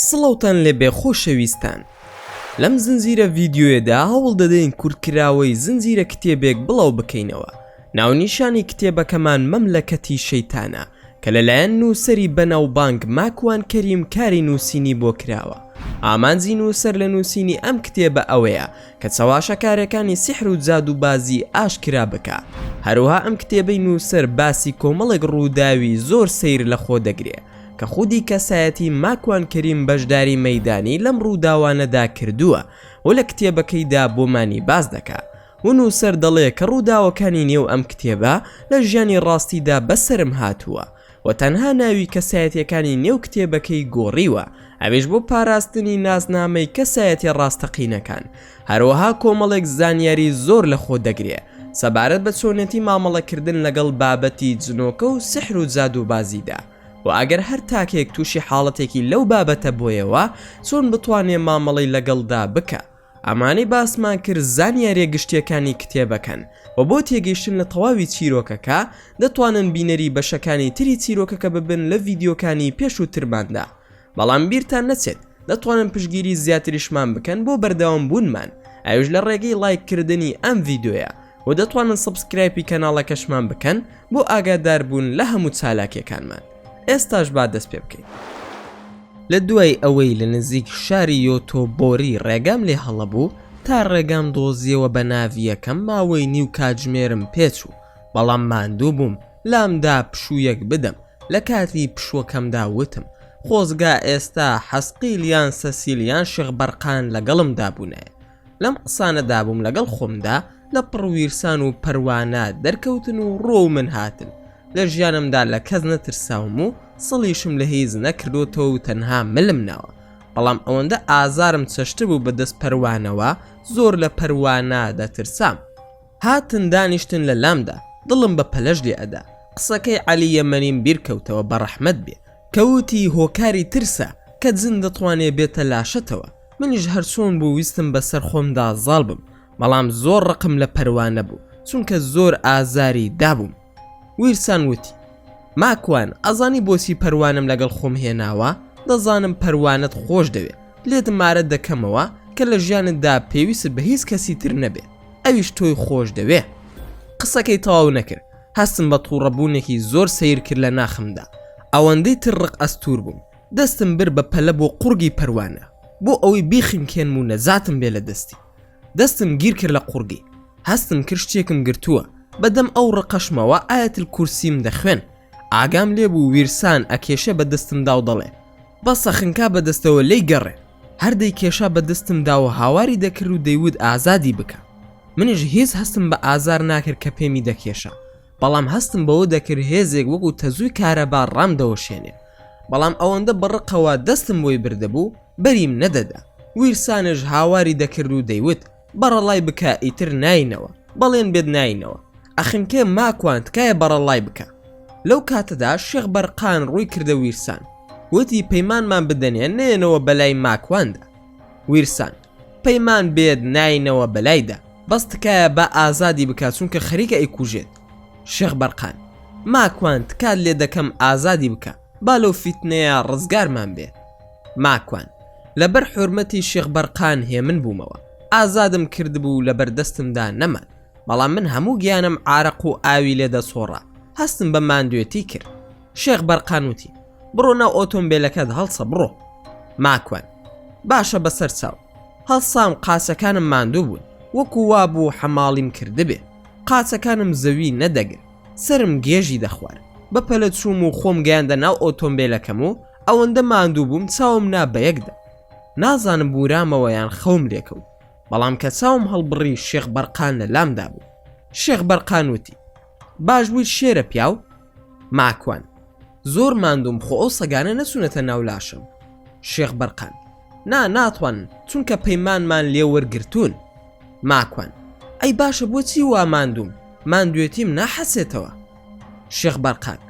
سڵەوتان لێ بێ خۆشەویستان. لەم زنجیرە ڤیدیۆیەدا هەوڵ دەدەین کورتکراوەی زنجیرە کتێبێک بڵاو بکەینەوە. ناونیشانی کتێبەکەمان مەملەکەتی شەیتانە کە لەلایەن نووسەری بەناوبانگ ماکوان کەریم کاری نووسینی بۆ کراوە. ئامانجی نووسەر لە نووسینی ئەم کتێبە ئەوەیە کە چاواشەکارەکانی سیحر و جادوبازی ئاشکرا بکە. هەروها ئەم کتێبەی نووسەر باسی کۆمەڵێک ڕووداوی زۆر سەیر لە خۆ دەگرێ کە خودی کەسایەتی ماکوان کەریم بەشداری مەیدانی لەم ڕووداوانەدا کردووە و لە کتێبەکەیدا بۆمانی باز دەکا. و نووسەر دەڵێ کە ڕووداوەکانی نێو ئەم کتێبە لە ژیانی ڕاستیدا بەسرم هاتووە و تەنها ناوی کەسایەتیەکانی نێو کتێبەکەی گۆڕیوە، ئەویش بۆ پاراستنی ناسنامەی کەسایەتی ڕاستەقینەکان. هەروەها کۆمەڵێک زانیاری زۆر لە خۆ دەگرێ سەبارەت بە چۆنێتی مامەڵەکردن لەگەڵ بابەتی جنۆکە و سحر و جادوبازیدا. و ئەگەر هەر تاکێک تووشی حاڵەتێکی لەو بابەتە بۆیەوە چۆن بتوانێ مامەڵەی لەگەڵدا بکە. ئەمانەی باسمان کرد زانیاریە گشتیەکانی کتێبەکەن و بۆ تێگەیشتن لە تەواوی چیرۆکەکە دەتوانن بینەری بەشەکانی تری چیرۆکەکە ببن لە ڤیدیۆکانی پێش و ترماندا. بەڵام بیرتان نەچێت دەتوانن پشگیری زیاتریشمان بکەن بۆ بەردەوام بوونمان، ئەوش لە ڕێگەی لایککردنی ئەم ڤیدیۆیە و دەتوانن سبسکرایبی کەناڵەکەشمان بکەن بۆ ئاگادار بوون لە هەموو چالاکیەکانمان. ئێستاش با دەست پێ بکەین. لە دوای ئەوەی لە نزیک شاری یۆتۆبۆری ڕێگام لێ هەڵەبوو تا ڕێگام دۆزیەوە بە ناویەکەم ماوەی نیو کاتژمێرم پێچوو، بەڵام ماندوو بووم لامدا پشوویەک بدەم. لە کاتی پشوەکەمدا وتم خۆزگا ئێستا حەسقیلیان سەسیلیان شێخبەرقان لەگەڵمدا بوونایە. لەم قسانەدا بووم لەگەڵ خۆمدا لە پڕویرسان و پەروانە دەرکەوتن و ڕۆ من هاتن. لە ژیانمدا لە کەس نەترساوم و سڵیشم لە هیچ نەکردوتەوە و تەنها ملم ناوە. بەڵام ئەوەندە ئازارم چەشتە بوو بە دەست پەروانەوە زۆر لە پەروانە دەترسام. هاتن دانیشتن لە لامدا، دڵم بە پەلەش لێ ئەدا. قسەکەی عەلی یەمەنیم بیرکەوتەوە بە ڕەحمەت بێ کەوتی هۆکاری ترسە کە جن دەتوانێ بێتە لاشەتەوە. منیش هەرچۆن بوو ویستم بەسەر خۆمدا زاڵ بم، بەڵام زۆر ڕقم لە پەروانە بوو چونکە زۆر ئازاری دابووم. ویرسان وتی ماکوان ئەزانی بۆچی پەروانم لەگەڵ خۆم هێناوە؟ دەزانم پەروانت خۆش دەوێ، لێت مارە دەکەمەوە کە لە ژیانتدا پێویست بە هیچ کەسی تر نەبێ، ئەویش تۆی خۆش دەوێ. قسەکەی تەواو نەکرد، هەستم بە تووڕەبوونێکی زۆر سەیر کرد لە ناخمدا. ئەوەندەی ترڕق ئەستور بووم، دەستم بر بە پەلە بۆ قورگی پەروانە بۆ ئەوەی بیخیمکێنم و نەزاتم بێ لە دەستی. دەستم گیر کرد لە قورگی، هەستم کرد شتێکم گرتووە. بەدەم ئەو ڕقەشمەوە ئایەتل کورسیم دەخوێن. ئاگام لێبوو ویرسان ئەکێشە بە دەستمدا و دەڵێ بەسە خنکا بە دەستەوە لی گەڕێ. هەردەی کێشا بە دەستمدا و هاواری دەکرد و دەیوت ئازادی بکە. منیش هیچ هەستم بە ئازار ناکرد کە پێمی دەکێشە، بەڵام هەستم بەوە دەکرد هێزێک وەکو تەزووی کارەبا ڕام دەوەشێنێ. بەڵام ئەوەندە بەڕقەوە دەستم بۆی بردەبوو بەریم نەدەدا. ویرسانش هاواری دەکرد و دەیوت بەڕەڵای بکە ئیتر ناینەوە، بەڵێن بێت ناینەوە. ئەخنکێ ماکوان تکایە بەڕەڵای بکە. لەو کاتەدا شێخبەرقان ڕووی کردە ویرسان، وتی پەیمانمان بدەنێ نێنەوە بەلای ماکواندا. ویرسان پەیمان بێت ناینەوە بەلایدا، بەس تکایە بە ئازادی بکات چونکە خەریکە ئەیکوژێت. شێخبەرقان ماکوان تکات لێ دەکەم ئازادی بکە، با لەو فیتنەیە ڕزگارمان بێ. ماکوان لەبەر حورمەتی شێخبەرقان هێمن بوومەوە، ئازادم کردبوو لەبەر دەستمدا نەمان، بەڵام من هەموو گیانم عارق و ئاوی لێدە سۆڕا، هەستم بە ماندوێتی کرد. شێخبەرقان وتی بڕۆ ناو ئۆتۆمبیلەکەت هەڵسە بڕۆ. ماکوان باشە بەسەر چاو. هەڵسام، قاچەکانم ماندوو بوون وەکو وا بوو حەماڵیم کردبێ. قاچەکانم زەوی نەدەگر، سرم گێژی دەخوار. بە پەلە چووم و خۆم گەیاندە ناو ئۆتۆمبیلەکەم و ئەوەندە ماندوو بووم چاوم نا بەیەکدا. نازانم بورامەوە یان خەوم لێکەوت، بەڵام کە چاوم هەڵبڕی شێخبەرقان لە لامدا بوو. شێخبەرقان وتی باش بوویت شێرە پیاو؟ ماکوان زۆر ماندوم خۆ ئەو سەگانە نەچوونەتە ناو لاشم. شێخبەرقان ناتوانن چونکە پەیمانمان لێ وەرگرتوون. ماکوان ئەی باشە بۆچی وا ماندوم؟ ماندوێتیم ناحەسێتەوە. شێخبەرقان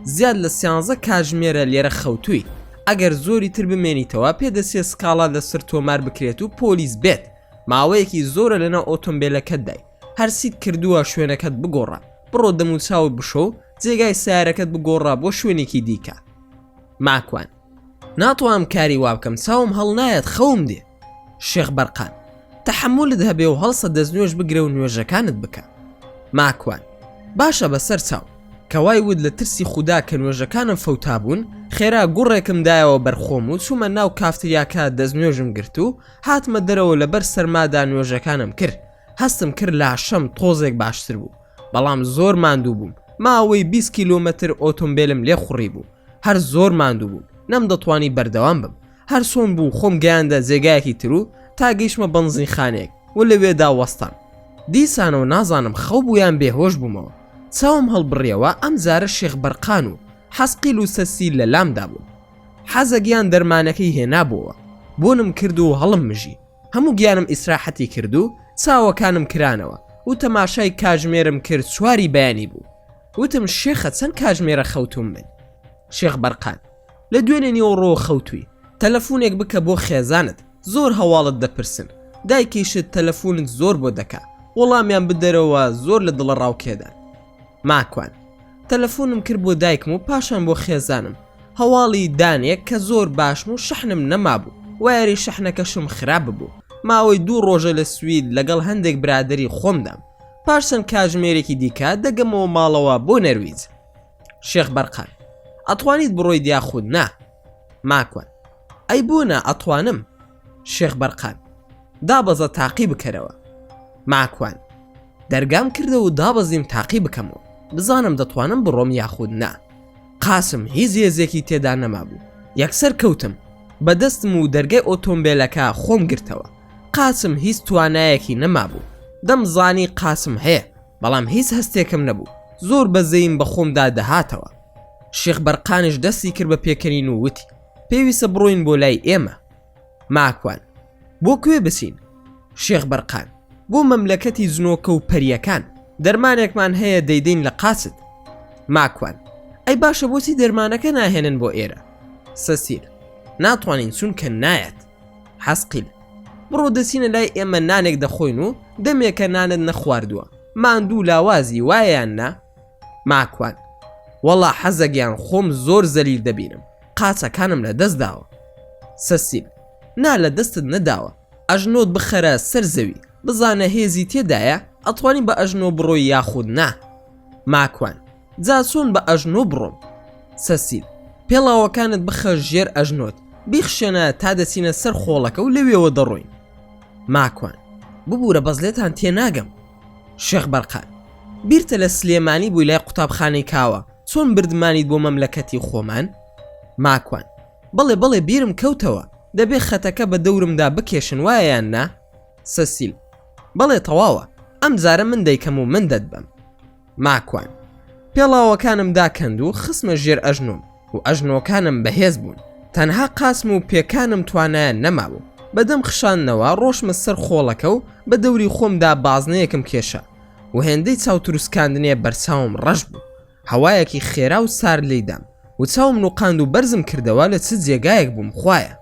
زیاد لە 13 کاتژمێرە لێرە خەوتووی، ئەگەر زۆری تر بمێنیتەوە پێدەچێت سکاڵا لەسەر تۆمار بکرێت و پۆلیس بێت. ماوەیەکی زۆرە لەناو ئۆتۆمبیلەکەت دای، هەرسیت کردووە شوێنەکەت بگۆڕە، بڕۆ دەم و چاوت بشۆ و جێگای سیارەکەت بگۆڕە بۆ شوێنێکی دیکە. ماکوان ناتوانم کاری وا بکەم چاوم هەڵ نایەت خەوم دێ. شێخ بەرقان تەحەممولت هەبێ و هەڵسە دەستنوێژ بگرە و نوێژەکانت بکە. ماکوان باشە بەسەر چاو کەوای ود لە ترسی خودا کە نوێژەکانم فەوتا بوون خێرا گوڕێکم دایەوە بەرخۆم و چوومە ناو کافتریاکە دەستنوێژم گرت و هاتمە دەرەوە لەبەر سەرمادا نوێژەکانم کرد. هەستم کرد لە عەشەم تۆزێک باشتر بوو بەڵام زۆر ماندوو بووم. ماوەی 20 کیلۆمەتر ئۆتۆمبیلم لێ خوڕی بوو. هەر زۆر ماندوو بووم نەمدەتوانی بەردەوام بم. هەر سۆم بوو خۆم گەیاندە جێگایەکی تر و تا گەیشتمە بەنزینخانەیەک و لەوێدا وەستان. دیسانەوە نازانم خەو بوویان بێهۆش بوومەوە. چاوم هەڵبڕیەوە ئەم جارە شێخ بەرقان و حەسقیل و سەسیل لە لامدا بوون. حەزەگیان دەرمانەکەی هێنابووەوە بۆنم کرد و هەڵم مژی. هەموو گیانم ئیسراحەتی کرد و چاوەکانم کرانەوە و تەماشای کاژمێرم کرد سواری بەیانی بوو. وتم شێخە چەند کاژمێرە خەوتوم من. شێخ بەرقان لە دوێنێ نیوەڕۆ خەوتووی تەلەفۆنێک بکە بۆ خێزانت زۆر هەواڵت دەپرسن دایکیشت تەلەفۆنت زۆر بۆ دەکا وەڵامیان بدەرەوە زۆر لە دڵە ڕاوکێدان. ماکوان تەلەفۆنم کرد بۆ دایکم و پاشان بۆ خێزانم هەواڵی دانێک کە زۆر باشم و شەحنم نەمابوو وایری شەحنەکەشم خراپ ببوو. ماوەی 2 ڕۆژە لە سوید لەگەڵ هەندێک برادری خۆمدام. پاشان کاژمێرێکی دیکە دەگەمەوە ماڵەوە بۆ نەرویج. شێخ بەرقان ئەتوانیت بڕۆی دیاخود نا. ماکوان ئەی بوونە ئەتوانم. شێخ بەرقان دابەزە تاقی بکەرەوە. ماکوان دەرگام کردە و دابەزیم تاقی بکەمەوە بزانم دەتوانم بڕۆم یاخود نا. قاسم هیچ هێزێکی تێدا نەمابوو. یەکسەر کەوتم بەدەستم و دەرگای ئۆتۆمبیلەکە خۆم گرتەوە. قاسم هیچ توانایەکی نەمابوو. دەمزانی قاسم هەیە بەڵام هیچ هەستێکم نەبوو. زۆر بەزەیم بە خۆمدا دەهاتەوە. شێخ بەرقانش دەستی کرد بە پێکەنین و وتی پێویستە بڕۆین بۆ لای ئێمە. ماکوان بۆ کوێ بچین؟ شێخ بەرقان بۆ مەملەکەتی زنۆکە و پەریەکان دەرمانێکمان هەیە دەیدەین لە قاچت. ماکوان ئەی باشە بۆچی دەرمانەکە ناهێنن بۆ ئێرە؟ سەسیل ناتوانین چونکە نایەت. حەسقیل بڕۆ دەچینە لای ئێمە نانێک دەخۆین و دەمێکە نانت نەخواردووە ماندوو لاوازی وایەیان نا؟ ماکوان وەڵا حەزەگیان خۆم زۆر زەلیل دەبینم قاچەکانم لە دەست داوە. سەسیل نا لە دەستت نەداوە ئەژنۆت بخەرە سەر زەوی بزانە هێزی تێدایە ئەتوانی بە ئەژنۆ بڕۆی یاخود نا. ماکوان جا چۆن بە ئەژنۆ بڕۆم؟ سەسیل پێڵاوەکانت بخە ژێر ئەژنۆت بیخشێنە تا دەچینە سەر خۆڵەکە و لەوێەوە دەڕۆین. ماکوان ببوورە بەزلێتان تێناگەم. شێخ بەرقان بیرتە لە سلێمانی بووی لای قوتابخانەی کاوە چۆن بردمانیت بۆ مەملەکەتی خۆمان؟ ماکوان بەڵێ بەڵێ بیرم کەوتەوە دەبێ خەتەکە بە دەورمدا بکێشن وایەیان نا؟ سەسیل بەڵێ تەواوە ئەم جارە من دەیکەم و من دەدبەم. ماکوان پێڵاوەکانم داکەند و خسمە ژێر ئەژنۆم و ئەژنۆکانم بەهێز بوون. تەنها قاسم و پێکانم توانایان نەمابوو. بەدەم خشاننەوە ڕۆشمە سەر خۆڵەکە و بە دەوری خۆمدا بازنەیەکم کێشە و هێندەی چاوتروسکاندنێ بەرچاوم ڕەش بوو. هەوایەکی خێرا و سار لێدام و چاوم نوقاند و بەرزم کردەوە لە چ جێگایەک بووم خوایە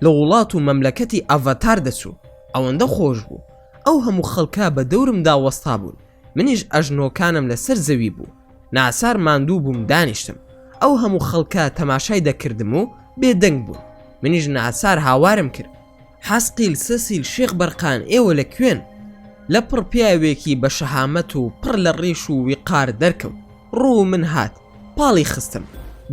لە وڵات و مەملەکەتی ئەڤەتار دەچوو. ئەوەندە خۆش بوو. ئەو هەموو خەڵکا بە دەورمدا وەستا بوون. منیش ئەژنۆکانم لەسەر زەوی بوو. ناسار ماندوو بووم دانیشتم. ئەو هەموو خەڵکا تەماشای دەکردم و بێدەنگ بوون. منیش ناسار هاوارم کرد. حەسقیل سەسیل شێخ بەرقان ئێوە لەکوێن؟ لە پڕ پیاوێکی بە شەهامەت و پڕ لە ڕێش و ویقار دەرکەوت. ڕوو من هات پاڵی خستم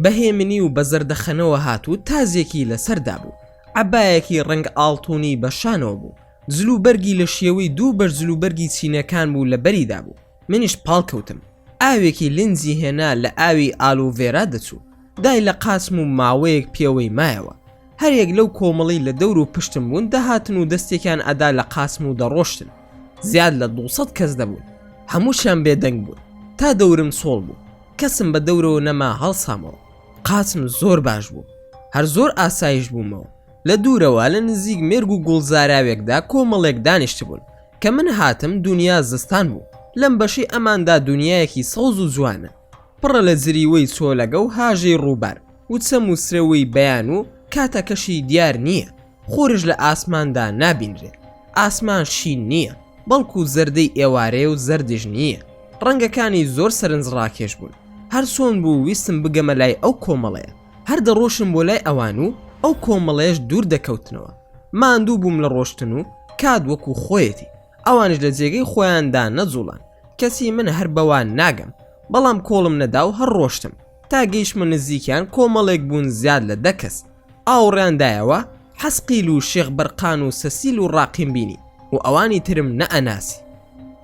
بەهێمنی و بە زەردەخەنەوە هات و تازێکی لەسەردا بوو. عەبایەکی ڕەنگ ئاڵتونی بەشانەوە بوو. زلوبەرگی لە شێوەی 2 بەر زلوبەرگی چینەکان بوو لە بەریدا بوو. منیش پاڵ کەوتم. ئاوێکی لنجی هێنا لە ئاوی ئالۆڤێرا دەچوو. دای لە قاسم و ماوەیەک پێوەی مایەوە. هەرێک لەو کۆمەڵی لە دەور و پشتم بوون دەهاتن و دەستێکیان ئەدا لە قاسم و دەڕۆشتن. زیاد لە 200 کەس دەبوون. هەمووشیان بێدەنگ بوون. تا دەورم سۆڵ بوو. کەسم بە دەورەوە نەما هەڵسامەوە. قاسم زۆر باش بوو. هەر زۆر ئاسایش بوومەوە. لە دوورەوە لە نزیک مێرگ و گوڵزاراوێکدا کۆمەڵێک دانیشت بوون کە من هاتم دنیا زستان بوو. لەم بەشی ئەماندا دنیایەکی سەوز و جوانە پڕە لە زریوەی چۆلەگە و هاژەی ڕووبار و چەم و سرەوەی بەیان و کاتەکەشی دیار نییە. خۆرش لە ئاسماندا نابینرێت. ئاسمان شین نییە بەڵکو زەردەی ئێوارەیە و زەردش نییە. ڕەنگەکانی زۆر سەرنجڕاکێش بوون. هەر چۆن بوو ویستم بگەمە لای ئەو کۆمەڵەیە. هەر دەڕۆشم بۆ لای ئەوان و ئەو کۆمەڵێش دوور دەکەوتنەوە ماندوو بووم لە ڕۆشتن و کات وەکو خۆیەتی ئەوانش لە جێگەی خۆیاندا نەجوڵان کەسی من هەر بەوان ناگەم بەڵام کۆڵم نەدا و هەر ڕۆشتم تا گەیشتمە نزیکیان کۆمەڵێک بوون زیاد لە 10 کەس ئاوڕیاندایەوە حەسقیل و شێخ بەرقان و سەسیل و ڕاقیم بینی و ئەوانی ترم نەئەناسی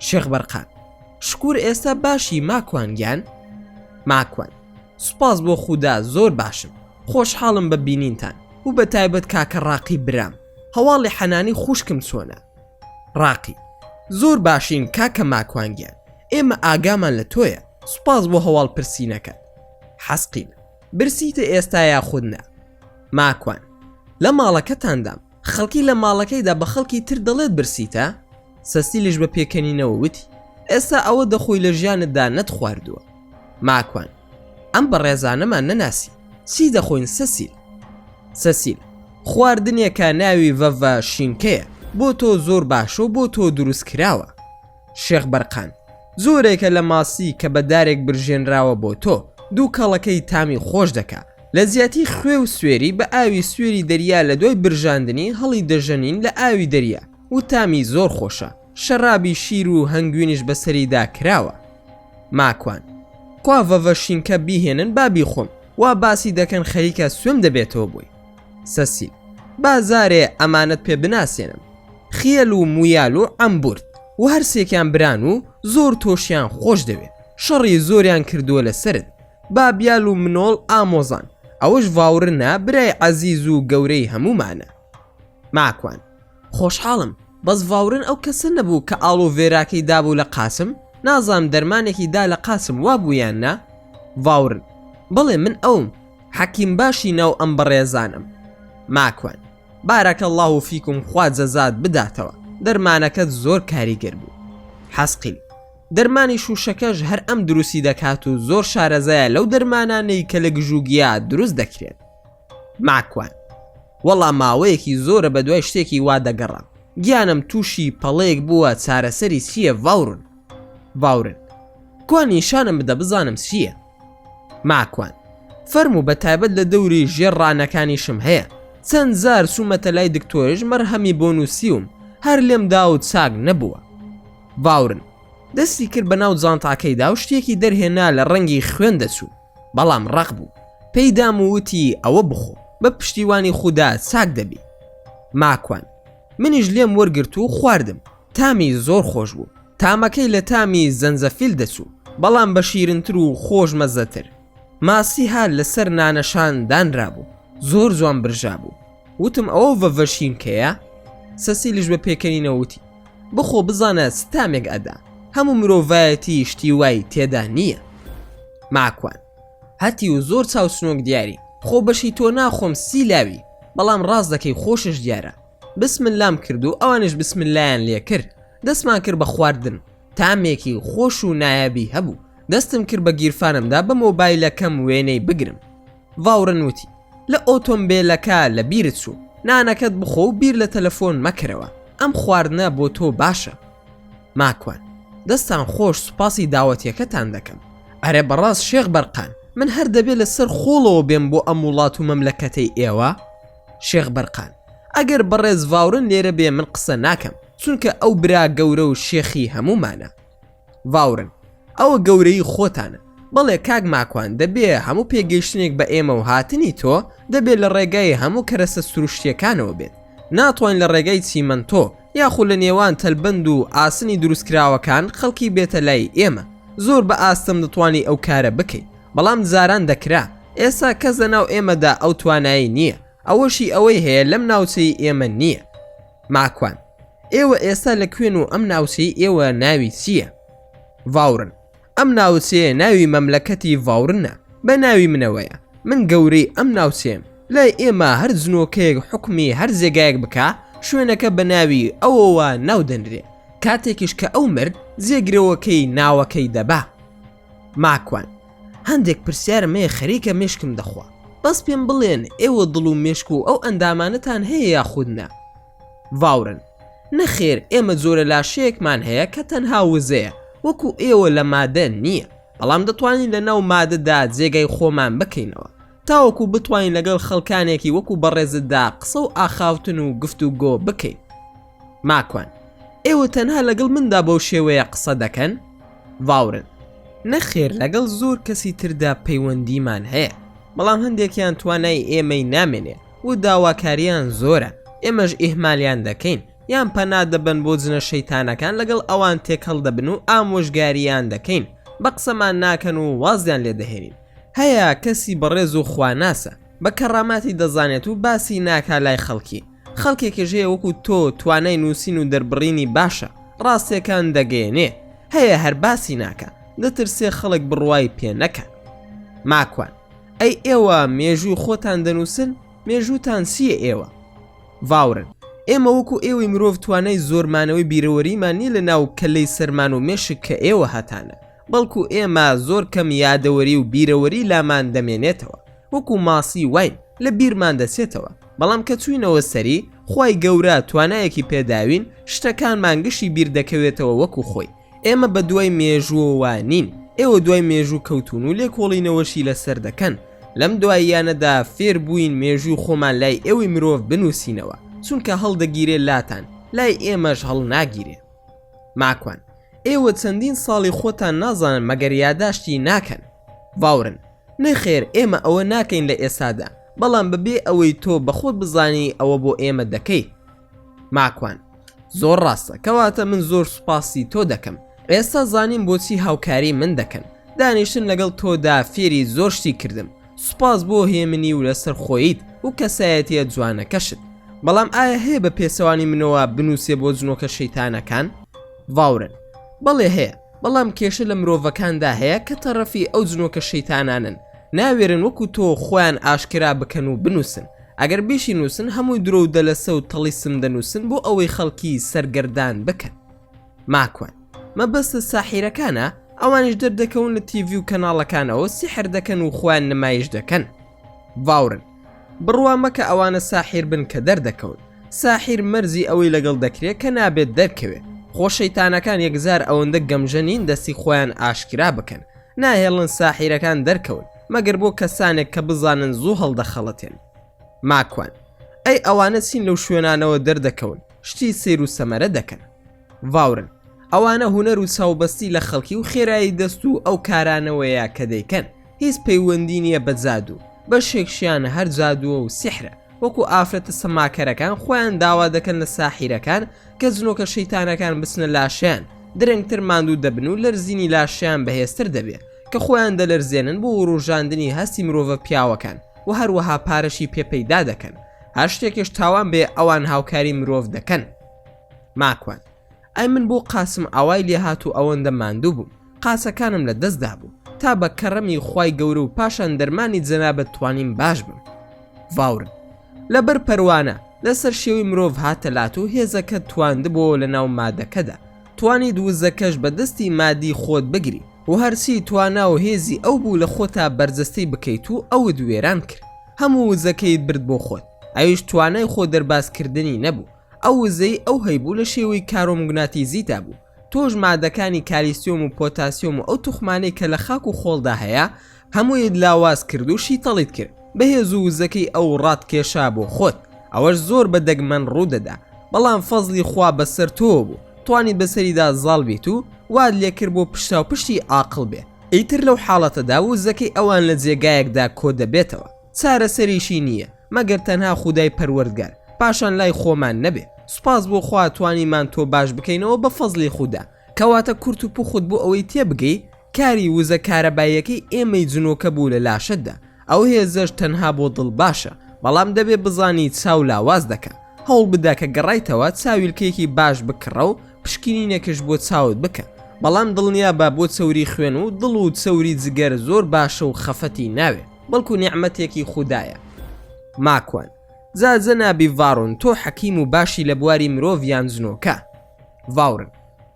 شێخ بەرقان شکور ئێستا باشی ماکوان گیان ماکوان سوپاس بۆ خودا زۆر باشم خۆشحاڵم بە بینینتان و بە تایبەت کاکە ڕاقی برام هەواڵی حەنانی خوشکم چۆنە ڕاقی زۆر باشین کاکە ماکوان گیان ئێمە ئاگامان لە تۆیە سوپاس بۆ هەواڵ پرسینەکەت حەسقیل برسیتە ئێستا یاخودنا ماکوان لە ماڵەکەتاندام خەڵکی لە ماڵەکەیدا بە خەڵکی تر دەڵێت برسیتە سەسیلش بە پێکەنینەوە وتی ئێستا ئەوە دەخۆی لە ژیانتدا نەت خواردووە ماکوان ئەم بە ڕێزانەمان نەناسی چی دەخۆین سەسیل خواردنێکە ناوی ڤەڤە شینکەیە بۆ تۆ زۆر باشە و بۆ تۆ دروست کراوە شێخ بەرقان زۆرێکە لە ماسی کە بە دارێک برژێنراوە بۆ تۆ دوو کەڵەکەی تامی خۆش دەکا لە زیاتی خوێ و سوێری بە ئاوی سوێری دەریا لە دوای برژاندنی هەڵی دەژەنین لە ئاوی دەریا و تامی زۆر خۆشە شەرابی شیر و هەنگوینش بەسەریدا کراوە ماکوان خوا ڤەڤە شینکە بیهێنن بابی خۆم وا باسی دەکەن خەریکە سوێم دەبێتەوە بووی سەسیل بازارێ ئەمانەت پێ بناسێنم خیەل و مویال و ئەمبورد و هەرسێکیان بران و زۆر تۆشیان خۆش دەوێت شەڕی زۆریان کردووە لەسرت بابیال و منۆڵ ئامۆزان ئەوەش ڤاورنە برای عەزیز و گەورەی هەمومانە ماکوان خۆشحاڵم بەس ڤاورن ئەو کەسە نەبوو کە ئاڵۆ ڤێراکەی دابوو لە قاسم نازام دەرمانێکی دا لە قاسم وا بوویان نا ڤاورن بەڵێ من ئەوم حەکیم باشی ناو ئەم بەڕێزانم ماکوان بارەکە الله و فیکم خوا جەزات بداتەوە دەرمانەکەت زۆر کاریگەر بوو حەسقیل دەرمانی شوشەکەش هەر ئەم دروستی دەکات و زۆر شارەزایە لەو دەرمانانەی کە لە گژوگیا دروست دەکرێت ماکوان وەڵا ماوەیەکی زۆرە بە دوای شتێکی وا دەگەڕام گیانم تووشی پەڵەیەک بووە چارەسەری چییە ڤاورن کوان نیشانم بدە بزانم چییە ماکوان فەرموو بە تایبەت لە دەوری ژێڕانەکانیشم هەیە چەند زار سوومەتە لای دکتۆرش مەرهەمی بۆ نووسیوم هەر لێم دا و چاک نەبووە ڤاورن دەستی کرد بە ناو جانتاکەیدا و شتێکی دەرهێنا لە ڕەنگی خوێن دەچوو بەڵام ڕق بوو پێیدام و وتی ئەوە بخۆ بە پشتیوانی خودا چاک دەبی ماکوان منیش لێم وەرگرت و خواردم تامی زۆر خۆش بوو تامەکەی لە تامی زەنجەفیل دەچوو بەڵام بە شیرنتر و خۆش مەزەتر ماسی هات لەسەر نانەشان دانرابوو زۆر جوان برژا بوو وتم ئەوە ڤەڤە شینکەیە سەسیلش بە پێکەنینەوە وتی بخۆ بزانە ستامێک ئەدا هەموو مرۆڤایەتی شتی وای تێدا نییە ماکوان هەتی و زۆر چاوسنۆک دیاری خۆ بەشی تۆ ناخۆم سیلاوی بەڵام ڕاست دەکەی خۆشش دیارە بسملام کرد و ئەوانش بسملایان لێ کرد دەستمان کرد بە خواردن تامێکی خۆش و نایابی هەبوو دەستم کرد بە گیرفانمدا بە مۆبایلەکەم وێنەی بگرم ڤاورن وتی لە ئۆتۆمبیلەکە لە بیرت چوو نانەکەت بخۆ و بیر لە تەلەفۆن مەکەرەوە ئەم خواردنە بۆ تۆ باشە ماکوان دەستان خۆش سوپاسی داوەتیەکەتان دەکەم ئەرێ بەڕاست شێخ بەرقان من هەر دەبێت لەسەر خۆڵەوە بێم بۆ ئەم وڵات و مەملەکەتەی ئێوە شێخ بەرقان ئەگەر بەڕێز ڤاورن لێرە بێ من قسە ناکەم چونکە ئەو برا گەورە و شێخی هەمومانە ڤاورن ئەوە گەورەی خۆتانە بەڵێ کاک ماکوان دەبێ هەموو پێگەیشتنێک بە ئێمە و هاتنی تۆ دەبێت لە ڕێگای هەموو کەرەسە سروشتیەکانەوە بێت ناتوانین لە ڕێگای چیمەنتۆ یاخود لە نێوان تەلبەند و ئاسنی دروستکراوەکان خەڵکی بێتە لای ئێمە زۆر بە ئاستەم دەتوانی ئەو کارە بکەیت بەڵام جاران دەکرا ئێستا کەس لە ناو ئێمەدا ئەو توانایی نییە ئەوەشی ئەوەی هەیە لەم ناوچەی ئێمە نییە ماکوان ئێوە ئێستا لە کوێن و ئەم ناوچەی ئێوە ناوی چییە ڤاورن ئەم ناوچەیە ناوی مەملەکەتی ڤاورنە بە ناوی منەوەیە من گەورەی ئەم ناوچەیەم لای ئێمە هەر جنۆکەیەک حکمی هەر جێگایەک بکە شوێنەکە بە ناوی ئەوەوە ناو دەنرێ کاتێکیش کە ئەو مرد جێگرەوەکەی ناوەکەی دەبا ماکوان هەندێک پرسیارم هەیە خەریکە مێشکم دەخوا بەس پێم بڵێن ئێوە دڵ و مێشک و ئەو ئەندامانتان هەیە یاخودنا ڤاورن نەخێر ئێمە جۆرە لاشەیەکمان هەیە کە تەنها وزەیە وەکو ئێوە لە مادە نییە بەڵام دەتوانین لە ناو مادەدا جێگای خۆمان بکەینەوە تاوەکو بتوانین لەگەڵ خەڵکانێکی وەکو بەڕێزتدا قسە و ئاخاوتن و گفتوگۆ بکەین. ماکوان: ئێوە تەنها لەگەڵ مندا بەو شێوەیە قسە دەکەن؟ ڤاورن: نەخێر، لەگەڵ زۆر کەسی تردا پەیوەندیمان هەیە، بەڵام هەندێکیان توانای ئێمەی نامێنێ و داواکاریان زۆرە، ئێمەش ئیهمالیان دەکەین یان پەنا دەبن بۆ جنە شەیتانەکان لەگەڵ ئەوان تێک هەڵدەبن و ئامۆژگاریان دەکەین، بە قسەمان ناکەن و وازیان لێ دەهێنین. هەیە کەسی بەڕێز و خواناسە، بە کەڕاماتی دەزانێت و باسی ناکا لای خەڵکی. خەڵکێکیش هەیە وەکو تۆ توانای نووسین و دەربڕینی باشە، ڕاستیەکان دەگەێنێ، هەیە هەر باسی ناکە، دەترسێ خەڵک بڕوای پێ نەکەن. ماکوان: ئەی ئێوە مێژووی خۆتان دەنووسن؟ مێژووتان چییە ئێوە؟ ڤاورن: ئێمە وەکو ئێوەی مرۆڤ توانای زۆرمانەوەی بیرەوەریمان نیە لە ناو کەلەی سەرمان و مێشک کە ئێوە هەتانە، بەڵکو ئێمە زۆر کەم یادەوەری و بیرەوەری لامان دەمێنێتەوە، وەکو ماسی واین لە بیرمان دەچێتەوە، بەڵام کە چوینەوە سەری خی گەورە توانایەکی پێداوین شتەکانمان گشتی بیر دەکەوێتەوە وەکو خۆی. ئێمە بە دوای مێژووەوە نین، ئێوە دوای مێژوو کەوتون و لێکۆڵینەوەشی لەسەر دەکەن. لەم دواییانەدا فێر بووین مێژووی خۆمان لای ئێوەی مرۆڤ بنووسینەوە، چونکە هەڵدەگیرێ لاتان، لای ئێمەش هەڵ ناگیرێ. ماکوان: ئێوە چەندین ساڵی خۆتان نازانن مەگەر یاداشتی ناکەن؟ ڤاورن: نەخێر، ئێمە ئەوە ناکەین لە ئێسادا، بەڵام بەبێ ئەوەی تۆ بەخۆت بزانی ئەوە بۆ ئێمە دەکەی. ماکوان: زۆر ڕاستە، کەواتە من زۆر سوپاسی تۆ دەکەم. ئێستا زانیم بۆچی هاوکاری من دەکەن. دانیشتن لەگەڵ تۆدا فێری زۆر شتی کردم. سوپاس بۆ هێمنی و لەسەر خۆیت و کەسایەتیە جوانەکەشت. بەڵام ئایا هەیە بە پێسەوانی منەوە بنووسێ بۆ جنۆکە شەیتانەکان؟ ڤاورن: بەڵێ هەیە، بەڵام کێشە لە مرۆڤەکاندا هەیە کە تەڕەفی ئەو جنۆکە شەیتانانن، ناوێرن وەکو تۆ خۆیان ئاشکرا بکەن و بنووسن. ئەگەر بیشی نووسن هەمووی درۆ و دەلەسە و تەڵی سم دەنووسن بۆ ئەوەی خەڵکی سەرگەردان بکەن. ماکوان: مەبەستە ساحیرەکانە، ئەوانش دەردەکەون لە تیڤی و کەناڵەکانەوە سیحر دەکەن و خۆیان نمایش دەکەن. ڤاورن: بڕوا مەکە ئەوانە ساحیر بن کە دەردەکەون. ساحیر مەرزی ئەوەی لەگەڵ دەکرێت کە نابێت دەرکەوێت. خۆشەیتانەکان یەکزار ئەوەندە گەمژەنین دەستی خۆیان ئاشکرا بکەن، ناهێڵن ساحیرەکان دەرکەون مەگەر بۆ کەسانێک کە بزانن زوو هەڵدەخەڵەتێن. ماکوان: ئەی ئەوانە چین لەو شوێنانەوە دەردەکەون، شتی سیر و سەمەرە دەکەن. ڤاورن: ئەوانە هونەر و چاوبەستی لە خەڵکی و خێرایی دەست و ئەو کارانەوەیە کە دەیکەن، هیچ پەیوەندی نییە بە جادوو، بەشێکشیان هەر جادووە و سیحرە، وەکو ئافرەتە سەماکەرەکان خۆیان داوا دەکەن لە ساحیرەکان کە جنۆکە شەیتانەکان بچنە لاشیان، درەنگتر ماندوو دەبن و لەرزینی لاشیان بەهێزتر دەبێت کە خۆیان دەلەرزێنن بۆ ڕوژاندنی هەستی مرۆڤە پیاوەکان و هەروەها پارەشی پێپەیدا دەکەن. هەر شتێکیش تاوان بێ ئەوان هاوکاری مرۆڤ دەکەن. ماکوان: ئەی من بۆ قاسم ئاوای لێ هات و ئەوەندە ماندوو بووم، قاسەکانم لە دەستدا بوو، تا بە کەڕەمی خوای گەورە و پاشان دەرمانی جەنابەت توانیم باش بم. ڤاورن: لەبەر پەروانە لەسەر شێوی مرۆڤ هاتە لات و هێزەکە تواندبەوە لە ناو مادەکەدا، توانی دووزەکەش بە دەستی مادی خۆت بگری و هەرچی توانا و هێزی ئەو بوو لە خۆتا بەرجەستەی بکەیت و ئەوت وێران کرد، هەموو وزەکەیت برد بۆ خۆت، ئەویش توانای خۆ دەربازکردنی نەبوو، ئەو وزەی ئەو هەیبوو لە شێوەی کارۆمگناتیزیتا بوو. تۆش مادەکانی کالیسیۆم و پۆتاسیۆم و ئەو توخمانەی کە لە خاک و خۆڵدا هەیە هەموویت لاواز کرد و شیتەڵیت کرد، بەهێز و وزەکەی ئەو ڕات کێشا بۆ خۆت، ئەوەش زۆر بە دەگمەن ڕوودەدا، بەڵام فەزلی خوا بەسەر تۆ بوو، توانیت بەسەریدا زاڵ بیت و واد لێکرد بۆ پشتا و پشتی عاقڵ بێ. ئیتر لەو حاڵەتەدا وزەکەی ئەوان لە جێگایەکدا کۆ دەبێتەوە، چارەسەریشی نییە مەگەر تەنها خودای پەروەردگار، پاشان لای خۆمان نەبێ. سوپاس بۆ خوا توانیمان تۆ باش بکەینەوە بە فەزلی خودا، کەواتە کورت و پوخت بۆ ئەوەی تێبگەی کاری وزە کارەباییەکەی ئێمەی جنۆکە بوو لە لاشتدا. ئەو هێزەش تەنها بۆ دڵ باشە، بەڵام دەبێ بزانی چاو لاواز دەکە، هەوڵ بدا کە گەڕایتەوە چاویلکەیەکی باش بکڕە و پشکنینێکش بۆ چاوت بکە، بەڵام دڵنیا بە بۆ چەوری خوێن و دڵ و چەوری جگەر زۆر باشە و خەفەتی ناوێ، بەڵکو نیعمەتێکی خودایە. ماکوان: جا نابی ڤارۆن، تۆ حەکیم و باشی لە بواری مرۆڤ یان جنۆکە؟ ڤاورن: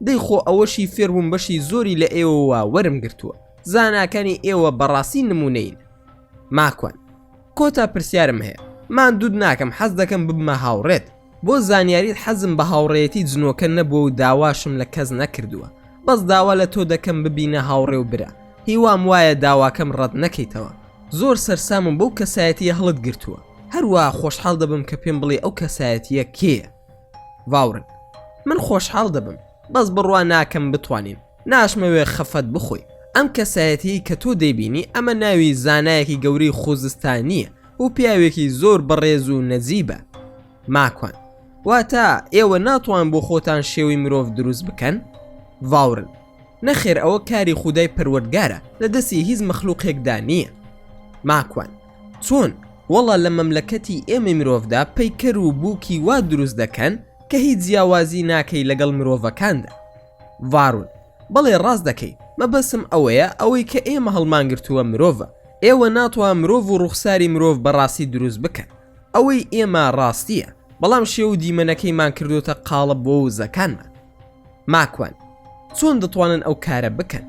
دەیخۆ ئەوەشی فێربووم بەشی زۆری لە ئێوەوە وەرم گرتووە، زاناکانی ئێوە بەڕاستی نمونەین. ماکوان: کۆتا پرسیارم هەیە، ماندوود ناکەم، حەز دەکەم ببمە هاوڕێت، بۆ زانیاریت حەزم بە هاوڕێتی جنۆکە نەبووە و داواشم لە کەس نەکردووە، بەس داوا لە تۆ دەکەم ببینە هاوڕێ و برا، هیوام وایە داواکەم ڕەت نەکەیتەوە. زۆر سەرسامم بەو کەسایەتیە هەڵت گرتووە، هەروە خۆشحاڵ دەبم کە پێم بڵێ ئەو کەسایەتیە کێیە. ڤاورن: من خۆشحاڵ دەبم، بەس بڕوا ناکەم بتوانین، ناشمەوێ خەفەت بخۆی. ئەم کەسایەتی کە تۆ دەیبینی ئەمە ناوی زانایەکی گەورەی خوزستانیە و پیاوێکی زۆر بەڕێز و نەجیبە. ماکوان: واتە ئێوە ناتوان بۆ خۆتان شێوەی مرۆڤ دروست بکەن؟ ڤاورن: نەخێر، ئەوە کاری خودای پەروەردگارە، لە دەستی هیچ مەخلوقێکدا نییە. ماکوان: چۆن؟ وەڵا لە مەملەکەتی ئێمە مرۆڤدا پەیکەر و بووکی وا دروست دەکەن کە هیچ جیاوازی ناکەی لەگەڵ مرۆڤەکاندا. ڤاڕون: بەڵێ ڕاست دەکەی، مەبەسم ئەوەیە ئەوەی کە ئێمە هەڵمانگرتووە مرۆڤە. ئێوە ناتوان مرۆڤ و ڕوخساری مرۆڤ بەڕاستی دروست بکەن. ئەوەی ئێمە ڕاستیە، بەڵام شێو دیمەنەکەیمان کردوتە قاڵب بۆ وزەکانمان. ماکوان: چۆن دەتوانن ئەو کارە بکەن؟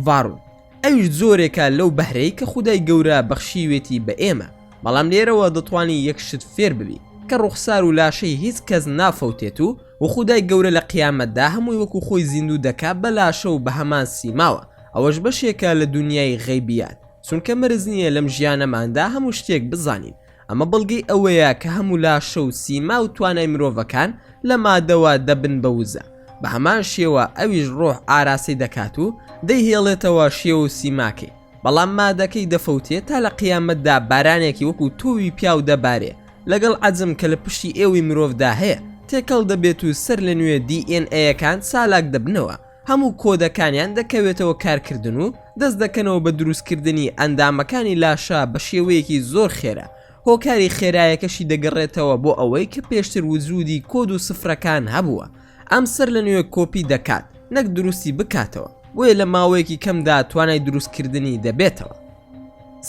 ڤاڕون: ئەویش زۆرێکە لەو بەهرەی کە خودای گەورە بەخشیوێتی بە ئێمە، بەڵام لێرەوە دەتوانی یەک شت فێر ببی کە ڕوخسار و لاشەی هیچ کەس نافەوتێت و خودای گەورە لە قیامەتدا هەمووی وەکو خۆی زیندوو دەکات بە لاشە و بە هەمان سیماوە. ئەوەش بەشێکە لە دنیای غەیبیات، چونکە مەرز نییە لەم ژیانەماندا هەموو شتێک بزانین. ئەمە بەڵگەی ئەوەیە کە هەموو لاشە و سیما و توانای مرۆڤەکان لە مادەوە دەبن بە وزە. بە هەمان شێوە ئەویش ڕۆح ئاراسی دەکات و دەیهێڵێتەوە شێوە و سیماکەی، بەڵام مادەکەی دەفەوتێت تا لە قیامەتدا بارانێکی وەکو تۆوی پیاو دەبارێ لەگەڵ عەجم کە لە پشتی ئێوەی مرۆڤدا هەیە تێکەڵ دەبێت و سەر لە نوێ DNA-یەکان سالاک دەبنەوە، هەموو کۆدەکانیان دەکەوێتەوە کارکردن و دەست دەکەنەوە بە دروستکردنی ئەندامەکانی لاشە بە شێوەیەکی زۆر خێرا. هۆکاری خێرایەکەشی دەگەڕێتەوە بۆ ئەوەی کە پێشتر وجودی کۆد و سفرەکان هەبووە. ئەم سەر لە نوێ کۆپی دەکات، نەک دروستی بکاتەوە، بۆیە لە ماوەیەکی کەمدا توانای دروستکردنی دەبێتەوە.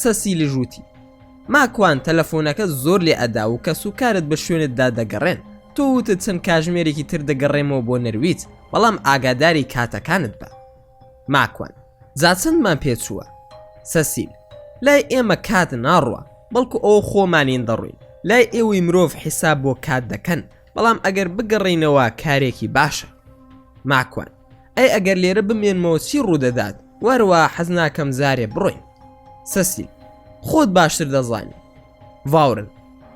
سەسیلی ژووتی: ماکوان، تەلەفۆنەکە زۆر لێ ئەدا و کە سوکارت بە شوێنتدا دەگەڕێن. تۆ وتت چەند کاژمێرێکی تر دەگەڕێمەوە بۆ نەرویج، بەڵام ئاگاداری کاتەکانت بە. ماکوان: جا چەندمان پێچووە؟ سەسیل: لای ئێمە کات ناڕوە، بەڵکو ئەوە خۆمانین دەڕوین. لای ئێوەی مرۆڤ حیساب بۆ کات دەکەن، بەڵام ئەگەر بگەڕینەوە کارێکی باشە. ماکوان: ئەی ئەگەر لێرە بمێنمەوە چی ڕوودەدات؟ وەروە حەز ناکەم زارێ بڕۆین. سەسیل: خۆت باشتر دەزانی. ڤاورن: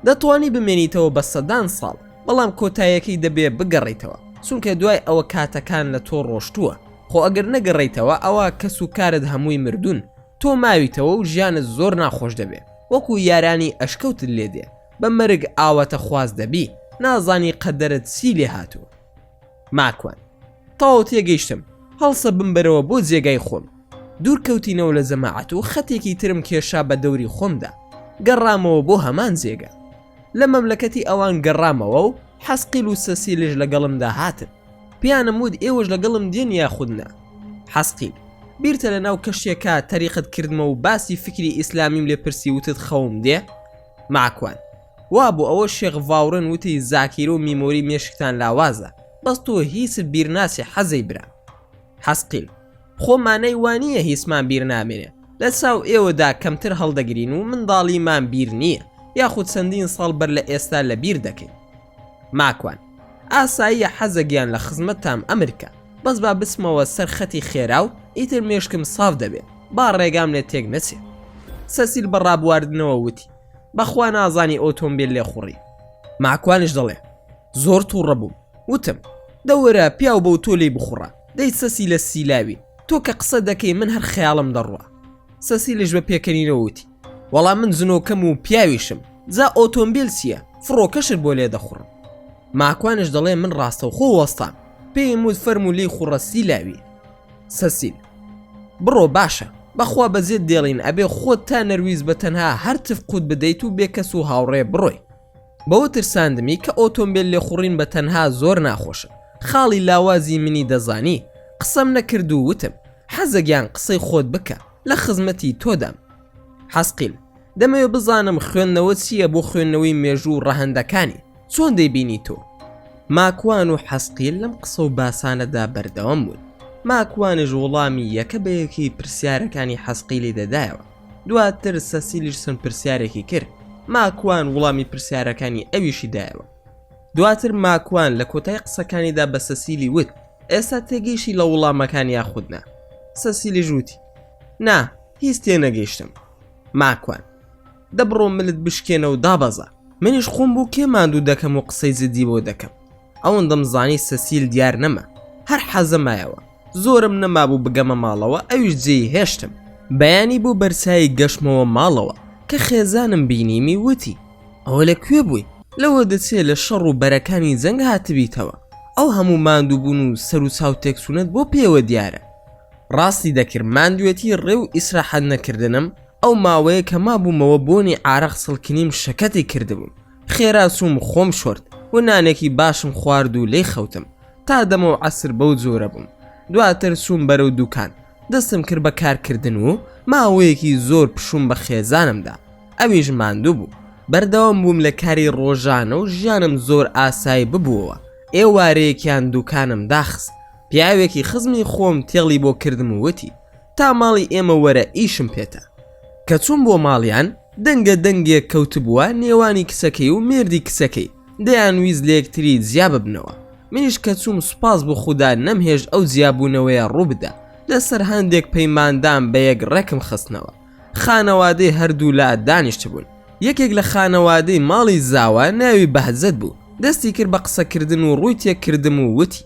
دەتوانی بمێنیتەوە بە سەدان ساڵ، بەڵام کۆتاییەکەی دەبێ بگەڕیتەوە، چونکە دوای ئەوە کاتەکان لە تۆ ڕۆشتووە. خۆ ئەگەر نەگەڕیتەوە ئەوە کەس و کارت هەمووی مردوون، تۆ ماویتەوە و ژیانت زۆر ناخۆش دەبێ، وەکو یارانی ئەشکەوتت لێدێ، بە مەرگ ئاوەتە خواز دەبی، نازانی قەدەرت چی لێ هاتووە. ماکوان: تاو تێگەیشتم، هەڵسە بمبەرەوە بۆ جێگای خۆم. دوور کەوتینەوە لە جەماعەت و خەتێکی ترم کێشا بە دەوری خۆمدا، گەڕامەوە بۆ هەمان جێگە. لە مەملەکەتی ئەوان گەڕامەوە و حەسقیل و سەسیلش لەگەڵمدا هاتن. پیانم وت ئێوەش لەگەڵم دێن یاخودنا. حەسقیل: بیرتە لە ناو کەشتێکە تەریقت کردمە و باسی فکری ئیسلامیم لێ پرسی وتت خەوم دێ؟ ماکوان: وا بوو ئەوە شێخ ڤاورن وتی زاکیرە و میمۆری مێشکتان لاوازە، بەس تۆ هیچت بیر ناسی حەزەی برا. حەسقیل: خۆمانەی وانییە هیچمان بیر نامێنێ، لە چاو ئێوەدا کەمتر هەڵدەگرین و منداڵیمان بیر نییە، یاخود چەندین ساڵ بەر لە ئێستا لە بیر دەکەین. ماکوان: ئاساییە حەزەگیان لە خزمەتتام ئەمریکا، بەس با بچمەوە سەر خەتی خێرا و ئیتر مێشکم ساف دەبێت، با ڕێگام لێ تێک نەچێت. سەسیل بە ڕابواردنەوە وتی: بەخوا نازانی ئۆتۆمبیل لێ خوڕی. ماکوانش دەڵێ: زۆر تووڕە بووم، وتم دەوەرە پیاو بەو تۆ لێی بخوڕە، دەی سەسی لە سیلاوی، تۆ کە قسە دەکەی من هەر خەیاڵم دەڕوە. سەسیلش بە پێکەنینەوە وتی: وەڵام من زنۆکەم و پیاویشم، جا ئۆتۆمبیل چییە؟ فڕۆکەشت بۆ لێ دەخوڕم. ماکوانش دەڵێ: من ڕاستەوخۆ وەستام، پێی وت فەرموو لێی خوڕە سیلاوی. سەسیل: بڕۆ باشە، بەخوا بەزێت دێڵین ئەبێ خۆت تا نەرویز بە تەنها هەر تفقوت بدەیت و بێکەس و هاوڕێ بڕۆی. بەوە ترساندمی کە ئۆتۆمبیل لێ خوڕین بە تەنها زۆر ناخۆشە، خاڵی لاوازی منی دەزانی، قسەم نەکرد و وتم حەزەگیان قسەی خۆت بکە، لە خزمەتی تۆدام. حەسقیل: دەمەوێت بزانم خوێندنەوە چییە بۆ خوێندنەوەی مێژوو ڕەهەندەکانی، چۆن دەیبینی تۆ؟ ماکوان و حەسقیل لەم قسە و باسانەدا بەردەوام بوون. ماکوانش وەڵامی یەکە بە یەکی پرسیارەکانی حەسقیلی دەدایەوە. دواتر سەسیلیش چەند پرسیارێکی کرد. ماکوان وەڵامی پرسیارەکانی ئەویشی دایەوە. دواتر ماکوان لە کۆتای قسەکانیدا بە سەسیلی وت: ئێستا تێگەیشتی لە وەڵامەکان یاخودنا؟ سەسیلی ژووتی: نا، هیچ تێنەگەیشتم. ماکوان دەبڕۆ ملت بشکێنە و دابەزە. منیش خۆم بۆ کێ ماندوو دەکەم و قسەی زدی بۆ دەکەم. ئەوەندەم زانی سەسیل دیار نەما، هەر حەزەمایەوە زۆرم نەمابوو بگەمە ماڵەوە، ئەویش جێی هێشتم. بەیانی بۆ بەرسایی گەشتمەوە ماڵەوە کە خێزانم بینیمی وتی ئەوە لەکوێ بووی؟ لەوە دەچێت لە شەڕ و بەرەکانی جەنگ هاتبیتەوە. ئەو هەموو ماندوو بوون و سەر و چاو تێکسوونەت بۆ پێوە دیارە. ڕاستی دەکرد ماندوێتی ڕێ و ئیسراحەت نەکردنم ئەو ماوەیە کە مابوومەوە بۆنی عارەق سڵکنیم شەکەتی کردبووم. خێرا سووم خۆم شۆرد و نانێکی باشم خوارد و لێی خەوتم تا دەمە و عەسر بەو جۆرە بووم. دواتر سووم بەرەو دوکان، دەستم کرد بە کارکردن و ماوەیەکی زۆر پشوم بە خێزانمدا. ئەویش ماندوو بوو. بەردەوام بووم لە کاری ڕۆژانە و ژیانم زۆر ئاسایی ببووەوە. ئێوارەیەکیان دوکانم داخست. پیاوێکی خزمی خۆم تێڵی بۆ کردم و وتی تا ماڵی ئێمە وەرە ئیشم پێتە. کە چوون بۆ ماڵیان دەنگە دەنگێک کەوتبووە نێوانی کسەکەی و مێردی کسەکەی، دەیانویست لە یەکتری جیا ببنەوە. منیش کە چووم سوپاس بۆ خوددا نەمهێش ئەو جیابوونەوەیە ڕوو بدە. لەسەر هەندێک پەیماندان بە یەک ڕێکم خستنەوە. خانەوادەی هەردوو لا دانیشت بوون. یەکێک لە خانەوادەی ماڵی زاوە ناوی بەهزت بوو. دەستی کرد بە قسەکردن و ڕووی تێکردم و وتی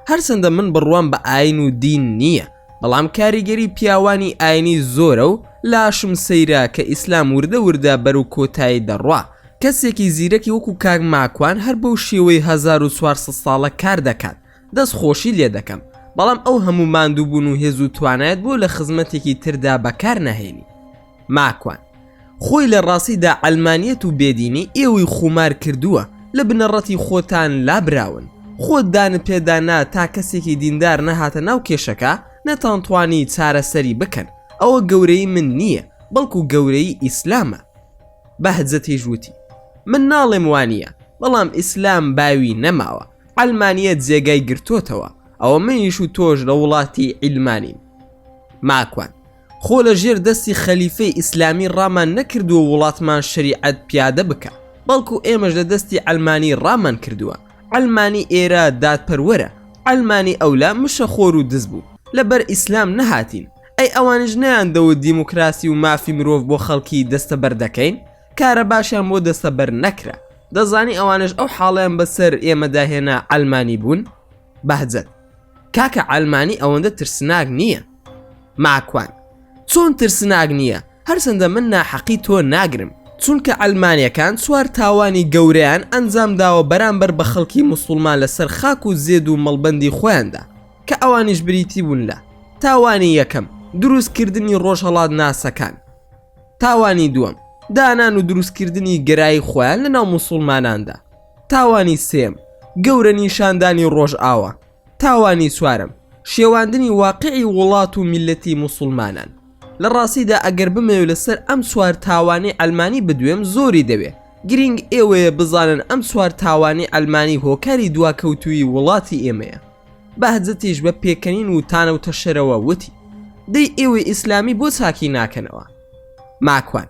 هەرچەندە من بڕوام بە ئاین و دین نییە، بەڵام کاریگەری پیاوانی ئاینی زۆرە و لاشم سەیرا کە ئیسلام وردە وردە بەرەو کۆتایی دەڕوا. کەسێکی زیرەکی وەکو کاک ماکوان هەر بەو شێوەی 1400 ساڵە کار دەکات. دەست خۆشی لێ دەکەم، بەڵام ئەو هەموو ماندوو بوون و هێز و توانایەت بۆ لە خزمەتێکی تردا بەکار نەهێنی. ماکوان خۆی لە ڕاستیدا ئەلمانیەت و بێدینی ئێوەی خومار کردووە، لە بنەڕەتی خۆتان لابراون. خۆت دانت پێدانا تا کەسێکی دیندار نەهاتە ناو کێشەکە نەتانتوانی چارەسەری بکەن. ئەوە گەورەی من نییە، بەڵکو گەورەی ئیسلامە. بەهجەتیش وتی من ناڵێم وانە، بەڵام ئیسلام باوی نەماوە، ئەلمانیەت جێگای گرتوتەوە. ئەوە منیش و تۆش لە وڵاتی ئیلمانین. ماکوان خۆ لە ژێر دەستی خەلیفەی ئیسلامی ڕامان نەکردووە وڵاتمان شریعەت پیادە بکە، بەڵکو ئێمەش لە دەستی ئەلمانی ڕامان کردووە. ئەلمانی ئێرە دادپەروەرە، ئەلمانی ئەولا مشەخۆر و دز بوو، لەبەر ئیسلام نەهاتین. ئەی ئەوانش نەیاندەوە دیموکراسی و مافی مرۆڤ بۆ خەڵکی دەستەبەر دەکەین؟ کارە باشیان بۆ دەستەبەر نەکرا. دەزانی ئەوانش ئەو حاڵیان بەسەر ئێمەداهێنا ئەلمانی بوون؟ بەهجەت کاکە ئەلمانی ئەوەندە ترسناک نییە. ماکوان چۆن ترسناک نییە؟ هەرچەندە من ناحەقی تۆ ناگرم، چونکە ئەلمانیەکان چوار تاوانی گەورەیان ئەنجام داوە بەرامبەر بە خەڵکی موسڵمان لەسەر خاک و زێد و مەڵبەندی خۆیاندا کە ئەوانیش بریتی بوون لە تاوانی یەکەم دروستکردنی ڕۆژهەڵات ناسەکان، تاوانی دووەم دانان و دروستکردنی گەرایی خۆیان لە ناو موسڵماناندا، تاوانی سێم گەورە نیشاندانی ڕۆژ ئاوە، تاوانی چوارم شێواندنی واقعی وڵات و میلەتی موسڵمانان. لە ڕاستیدا ئەگەر بمەوێت لەسەر ئەم چوار تاوانی ئەلمانی بدوێم زۆری دەوێت. گرنگ ئێوەیە بزانن ئەم چوار تاوانی ئەلمانی هۆکاری دواکەوتووی وڵاتی ئێمەیە. بەهجەتیش بە پێکەنین و تانەوتە شەرەوە وتی دەی ئێوەی ئیسلامی بۆ چاکی ناکەنەوە؟ ماکوان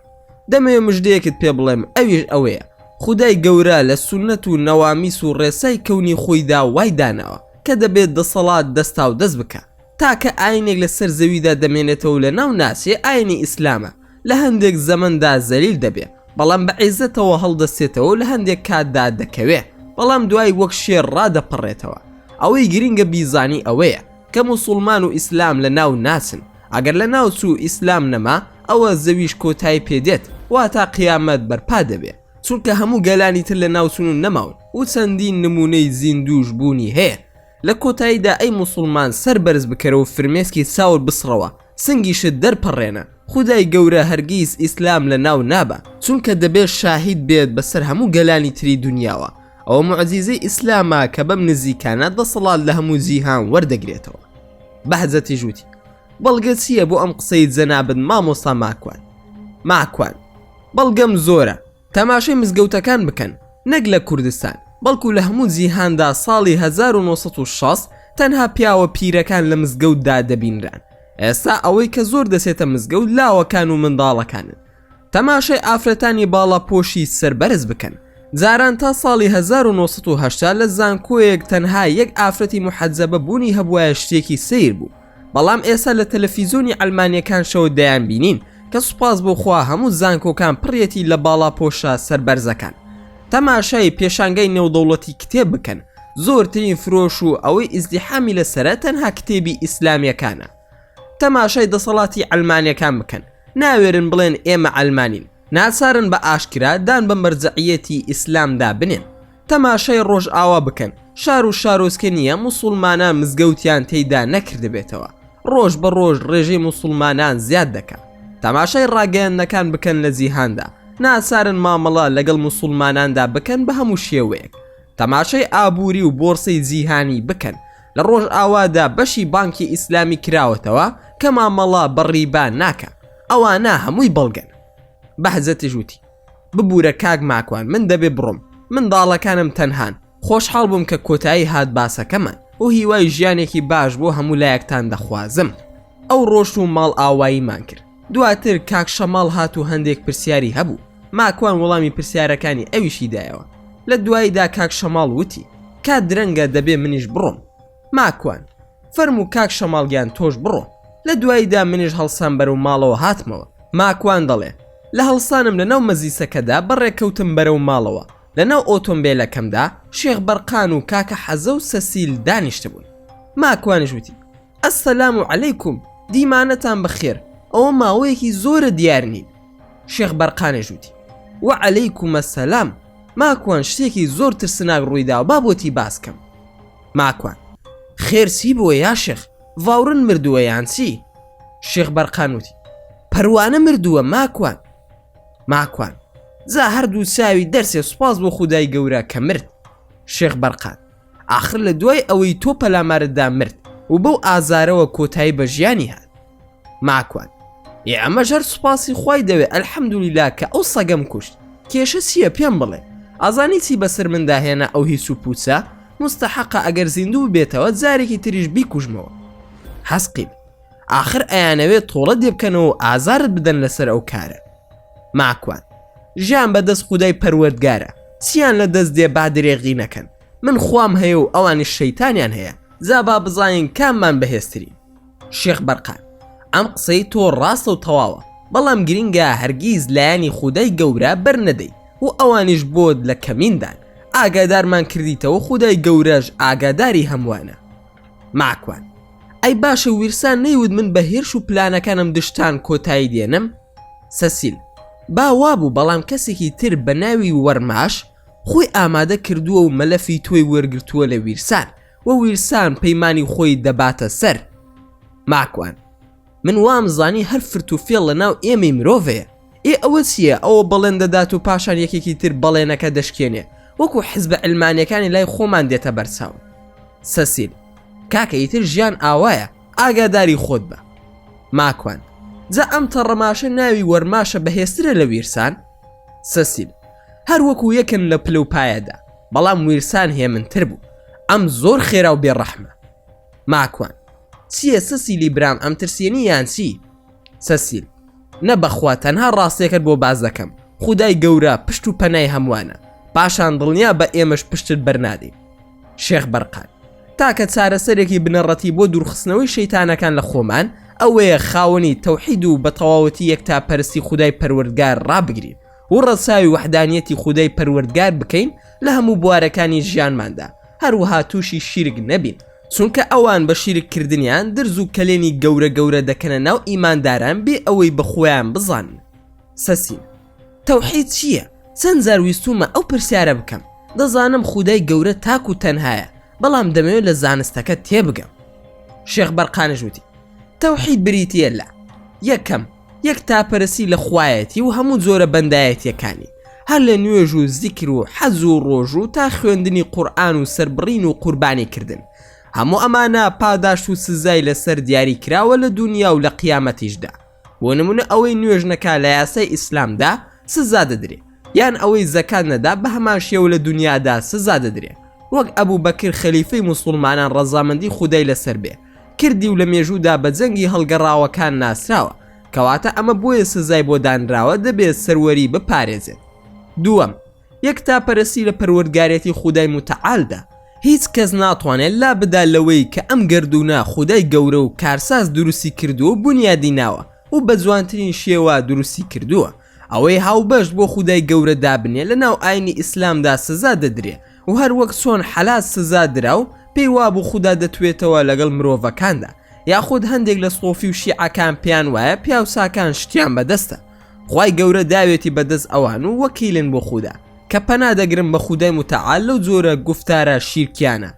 دەمەوێت مژدەیەکت پێ بڵێم، ئەویش ئەوەیە خودای گەورە لە سونەت و نەوامیس و ڕێسای کەونی خۆیدا وای داناوە کە دەبێت دەسەڵات دەستا و دەست بکە تاکە ئاینێک لەسەر زەویدا دەمێنێتەوە لە ناو ناسێ ئاینی ئیسلامە. لە هەندێک زەمەندا زەلیل دەبێت، بەڵام بە عیزەتەوە هەڵدەستێتەوە، لە هەندێک کاتدا دەکەوێت، بەڵام دوای وەک شێر ڕادەپەڕێتەوە. ئەوەی گرنگە بیزانی ئەوەیە کە موسڵمان و ئیسلام لە ناو ناسن. ئەگەر لە ناو چوو ئیسلام نەما ئەوە زەویش کۆتایی پێدێت، واتا قیامەت بەرپا دەبێت، چونکە هەموو گەلانی تر لە ناو چوون نەماون و چەندین نمونەی زیندوش بوونی هەیە. لە کۆتاییدا ئەی موسڵمان سەر بەرز بکەرەوە فرمێسکی چاور بسڕەوە، سنگیشت دەرپەڕێنە. خودای گەورە هەرگیز ئیسلام لە ناو نابە، چونکە دەبێت شاهید بێت بەسەر هەموو گەلانی تری دنیاوە. ئەوە معجیزەی ئیسلامە کە بەم نزیکانە دەسەڵات لە هەموو جیهان وەردەگرێتەوە. بەهجەتی ژووتی بەڵگە چییە بۆ ئەم قسەی جەنابەت مامۆستا ماکوان؟ ماکوان بەڵگەم زۆرە، تەماشای مزگەوتەکان بکەن، نەک لە کوردستان بەڵکو لە هەموو جیهاندا ساڵی 1960 تەنها پیاوە پیرەکان لە مزگەوتدا دەبینران. ئێستا ئەوەی کە زۆر دەسێتە مزگەوت لاوەکان و منداڵەکانن. تەماشای ئافرەتانی باڵا پۆشی سەربەرز بکەن. جاران تا ساڵی 1980 لە زانکۆیەک تەنها یەک ئافرەتی محەجەبە بوونی هەبوایە شتێکی سیر بوو، بەڵام ئێستا لە تەلەڤیزۆنی ئەلمانیەکان شەوە دەیان بینین کە سوپاس بۆ خوا هەموو زانکۆکان پڕیەتی لە باڵا پۆشە سەربەرزەکان. تەماشای پێشانگەی نێودەوڵەتی کتێب بکەن، زۆرترین فرۆش و ئەوەی ئیزدیحامی لەسەرە تەنها کتێبی ئیسلامیەکانە. تەماشای دەسەڵاتی ئەلمانیەکان بکەن، ناوێرن بڵێن ئێمە ئەلمانین، ناچارن بە ئاشکرا دان بە مەرجەعیەتی ئیسلامدا بنێن. تەماشای ڕۆژ ئاوا بکەن، شار و شارۆچکە نییە موسڵمانان مزگەوتیان تێیدا نەکردبێتەوە، ڕۆژ بە ڕۆژ ڕێژەی موسڵمانان زیاد دەکات. تەماشای ڕاگەیاندنەکان بکەن لە جیهاندا، ناچارن مامەڵە لەگەڵ موسڵماناندا بکەن بە هەموو شێوەیەک. تەماشای ئابووری و بۆرسەی جیهانی بکەن، لە ڕۆژ ئاوادا بەشی بانکی ئیسلامی کراوەتەوە کە مامەڵە بەڕیبان ناکە، ئەوانە هەمووی بەڵگەن. بەحزەتی ژووتی ببوورە کاک ماکوان، من دەبێ بڕۆم، منداڵەکانم تەنهان، خۆشحاڵ بووم کە کۆتایی هات باسەکەمان و هیوای ژیانێکی باش بۆ هەموو لایەکتان دەخوازم. ئەو ڕۆژ و ماڵ ئاواییمان کرد. دواتر کاک شەماڵ هات و هەندێک پرسیاری هەبوو. ماکوان وەڵامی پرسیارەکانی ئەویشی دایەوە. لە دواییدا کاک شەماڵ وتی کات درەنگە دەبێ منیش بڕۆم. ماکوان فەرموو کاک شەماڵگیان تۆش بڕۆ. لە دواییدا منیش هەڵسان بەرەو ماڵەوە هاتمەوە. ماکوان دەڵێ لە هەڵسانم لەناو مەزیسەکەدا بەڕێکەوتم بەرەو ماڵەوە. لەناو ئۆتۆمبیلەکەمدا شێخ بەرقان و کاکە حەزە و سەسیل دانیشتە بوون. ماکوانش وتی ئەسەلام عەلەیکوم، دیمانەتان بەخێر، ئەوە ماوەیەکی زۆرە دیار نین. شێخ بەرقانێژ وتی وعەلەیکوم ئەسەلام، ماکوان شتێکی زۆر ترسناک ڕوویدا و با بۆتی باسکەم. ماکوان خێرسی بووە یا شێخ، ڤاوڕن مردووە یان چی؟ شێخ بەرقان وتی پەروانە مردووە ماکوان. ماکوان زا هەردوو چاوی دەرسێ، سوپاس بۆ خودای گەورە کە مرد. شێخ بەرقان ئاخر لە دوای ئەوەی تۆ پەلامارەتدا مرد و بەو ئازارەوە کۆتایی بە ژیانی هات. ماکوان ئەمەش هەر سوپاسی خوای دەوێ، ئەلحەمدولیلا کە ئەو سەگەم کوشت. کێشە چییە پێم بڵێ؟ ئازانی چی بەسەر مندا هێنا ئەو هیچ و پوچە؟ مستەحەقە ئەگەر زیندوو بێتەوە جارێکی تریش بیکوژمەوە. حەسقیم ئاخر ئەیانەوێت تۆڵە دێبکەنەوە و ئازارت بدەن لەسەر ئەو کارە. ماکوان ژیان بەدەست خودای پەروەردگارە، چیان لە دەست دێ با درێغی نەکەن. من خوام هەیە و ئەوانی شەیتانیان هەیە، جا با بزانین کاممان بەهێزترین. شێخ بەرقان ئەم قسەی تۆ ڕاستە و تەواوە، بەڵام گرینگە هەرگیز لایانی خودای گەورە بەرنەدەی و ئەوانیش بۆت لە کەمیندان. ئاگادارمان کردیتەوە خودای گەورەش ئاگاداری هەمووانە. ماکوان ئەی باشە ویرسان نەیوت من بە هێرش و پلانەکانم دشتان کۆتایی دێنم؟ سەسیل با وابوو، بەڵام کەسێکی تر بە ناوی وەرماش خۆی ئامادە کردووە و مەلەفی تۆی وەرگرتووە لە ویرسان و ویرسان پەیمانی خۆی دەباتە سەر. ماکوان من وامزانی هەر فرت و فێڵ لە ناو ئێمەی مرۆڤەیە. ئەوە چییە؟ ئەوە بەڵێن دەدات و پاشان یەکێکی تر بەڵێنەکە دەشکێنێ، وەکو حیزبە ئەلمانیەکانی لای خۆمان دێتە بەرچاو. سەسیل کاکە ئیتر ژیان ئاوایە، ئاگاداری خۆت بە. ماکوان جا ئەم تەڕەماشە ناوی وەرماشە بەهێزترە لە ویرسان؟ سەسیل هەر وەکو یەکن لە پلە و پایەدا، بەڵام ویرسان هێمنتر بوو، ئەم زۆر خێرا و بێڕەحمە. ماکوان چییە سەسیلی برام، ئەم ترسێنی یان چی؟ سەسیل نەبەخوا تەنها ڕاستیەکەت بۆ باز دەکەم، خودای گەورە پشت و پەنای هەمووانە، پاشان دڵنیا بە ئێمەش پشتت بەرنادەین. شێخ بەرقان تاکە چارەسەرێکی بنەڕەتی بۆ دوورخستنەوەی شەیتانەکان لە خۆمان ئەوەیە خاوەنی تەوحید و بە تەواوەتی یەکتاپەرستی خودای پەروەردگار ڕابگرین و ڕەچاوی وەحدانیەتی خودای پەروەردگار بکەین لە هەموو بوارەکانی ژیانماندا، هەروەها تووشی شیرک نەبین، چونکە ئەوان بە شیرککردنیان درز و کەلێنی گەورە گەورە دەکەنە ناو ئیمانداران بێ ئەوەی بە خۆیان بزانن. سەسین تەوحید چییە؟ چەند جار ویستومە ئەو پرسیارە بکەم، دەزانم خودای گەورە تاک و تەنهایە، بەڵام دەمەوێت لە زانستەکە تێبگەم. شێخ بەرقانش وتی تەوحید بریتیە لە یەکەم یەکتاپەرستی لە خوایەتی و هەموو جۆرە بەندایەتیەکانی، هەر لە نوێژ و زیکر و حەز و ڕۆژ و تا خوێندنی قورئان و سەربڕین و قوربانی کردن، هەموو ئەمانە پاداش و سزای لەسەر دیاری کراوە لە دنیا و لە قیامەتیشدا. بۆ نمونە ئەوەی نوێژ نەکا لە یاسای ئیسلامدا سزا دەدرێ، یان ئەوەی زەکات نەدا بە هەمان شێوە لە دنیادا سزا دەدرێ. وەک ئەبوو بەکر خەلیفەی موسڵمانان ڕەزامەندی خودای لەسەر بێ کردی و لە مێژوودا بە جەنگی هەڵگەڕاوەکان ناسراوە، کەواتە ئەمە بۆیە سزای بۆ دانراوە دەبێت سەروەری بپارێزێت. دووەم یەکتاپەرستی لە پەروەردگارێتی خودای متعالدا، هیچ کەس ناتوانێت لا بدا لەوەی کە ئەم گەردوونە خودای گەورە و کارساز دروستی کردووە بنیادی ناوە و بە جوانترین شێوە دروستی کردووە. ئەوەی هاوبەشت بۆ خودای گەورە دابنێ لەناو ئاینی ئیسلامدا سزا دەدرێ و هەر وەک چۆن حەلال سزا درا و پێی وابوو خوددا دەتوێتەوە لەگەڵ مرۆڤەکاندا، یاخود هەندێک لە سۆفی و شیعەکان پێیان وایە پیاوساکان شتیان بەدەستە. خوای گەورە داوێتی بەدەست ئەوان و وەکیلن بۆ خوددا کە پەنا دەگرن بە خودای متعال لەو جۆرە گفتارە شیرکیانە.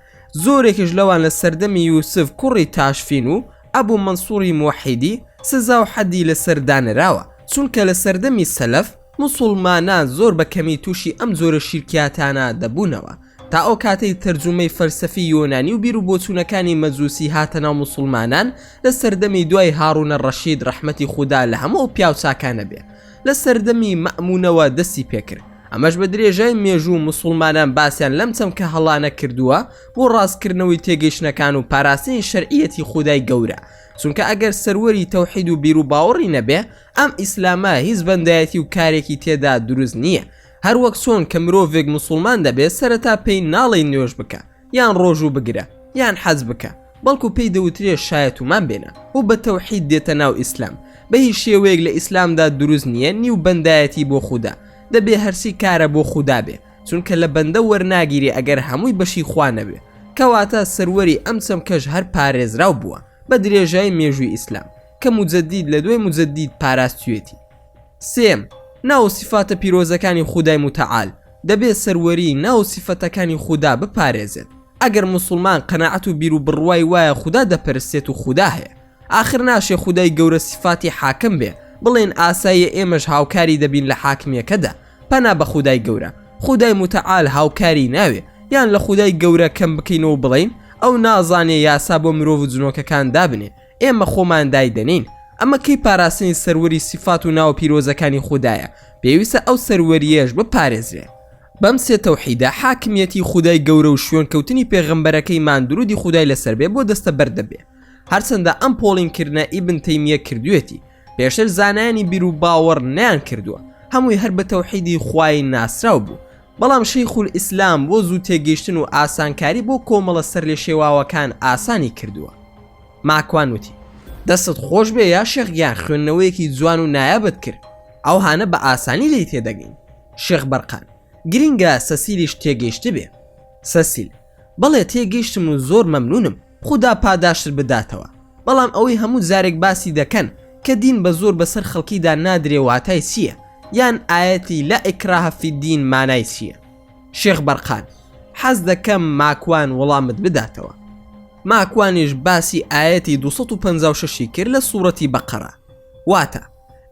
زۆرێکیش لەوان لە سەردەمی یوسف کوڕی تاشفین و ئەبوو منسووری موحیدی سزا و حەدی لەسەر دانراوە، چونکە لە سەردەمی سەلەف موسڵمانان زۆر بە کەمی تووشی ئەم جۆرە شیرکیاتانە دەبوونەوە تا ئەو کاتەی تەرجومەی فەلسەفی یۆنانی و بیر و بۆچوونەکانی مەجووسی هاتە ناو موسڵمانان لە سەردەمی دوای هاڕونە ڕەشید ڕەحمەتی خوددا لە هەموو پیاوچاکانە بێ لە سەردەمی مەئمونەوە دەستی پێکرد. ئەمەش بە درێژای مێژوو موسڵمانان باسییان لەم چەمکە هەڵانە کردووە بۆ ڕاستکردنەوەی تێگەیشتنەکان و پاراستنی شەرعیەتی خودای گەورە، چونکە ئەگەر سەروەری تەوحید و بیر و باوەڕی نەبێ ئەم ئیسلامە هیچ بەندایەتی و کارێکی تێدا دروست نییە. هەر وەک چۆن کە مرۆڤێک موسڵمان دەبێت سەرەتا پێی ناڵی نوێژ بکە یان ڕۆژوو بگرە یان حەز بکە، بەڵکو پێی دەوترێ شایەتومان بێنە و بە تەوحید دێتە ناو ئیسلام. بە هیچ شێوەیەک لە ئیسلامدا دروست نییە نیو بەندایەتی بۆ خوددا، دەبێ هەرسی کارە بۆ خوددا بێ، چونکە لە بەندە وەرناگیری ئەگەر هەمووی بەشی خوا نەبێ، کەواتە سەروەری ئەم چەمکەش هەر پارێزراو بووە بە درێژای مێژووی ئیسلام کە موجەدید لە دوای موجەدید پاراستوێتی. سێم، ناو سیفاتە پیرۆزەکانی خودای متعال دەبێت سەروەری ناو سیفەتەکانی خوددا بپارێزێت. ئەگەر موسڵمان قەناعەت و بیر و بڕوای وایە خوددا دەپەرستێت و خوددا هەیە، ئاخر ناشێ خودای گەورە سیفاتی حاکم بێ بڵێن ئاساییە ئێمەش هاوکاری دەبین لە حاکمیەکەدا. پەنا بە خودای گەورە، خودای متعال هاوکاری ناوێ یان لە خودای گەورە کەم بکەینەوە بڵین ئەو نازانێ یاسا بۆ مرۆڤ و جنۆکەکان دابنێ، ئێمە خۆمان دای دەنین. ئەمە کەی پاراستنی سەروەری سیفات و ناو پیرۆزەکانی خوددایە، پێویستە ئەو سەروەریەش بپارێزرێ. بەم سێ تەوحیدە حاکمیەتی خودای گەورە و شوێن کەوتنی پێغەمبەرەکەیمان درودی خودای لەسەر بێ بۆ دەستە بەردەبێ. هەرچەندە ئەم پۆڵینکردنە ئیبن تەیمیە کردوێتی، پێشتر زانایانی بیر و باوەڕ نیان کردووە، هەمووی هەر بە تەوحیدی خوای ناسراو بوو. بەڵام شەیخول ئیسلام بۆ زوو تێگەیشتن و ئاسانکاری بۆ کۆمەڵە سەر لێ شێواوەکان ئاسانی کردووە. ماکوان وتی دەستت خۆش بێ یا شێخ خوێندنەوەیەکی جوان و نایابەت کرد، ئەو هانە بە ئاسانی لی تێدەگەین. شێخ بەرقان گرینگە سەسیلیش تێگەیشت بێ. سەسیل بەڵێ تێگەیشتم و زۆر مەمنونم، خوددا پاداشتر بداتەوە. بەڵام ئەوەی هەموو جارێک باسی دەکەن کە دین بە زۆر بەسەر خەڵکیدا نادرێ واتای چییە؟ یان ئاەتی لا ئیکراها فی الدین مانای چییە؟ شێخ بەرقان حەز دەکەم ماکوان وەڵامت بداتەوە. ماکوانیش باسی ئاەتی 256 کرد لە سوورەتی بەقەرە، واتە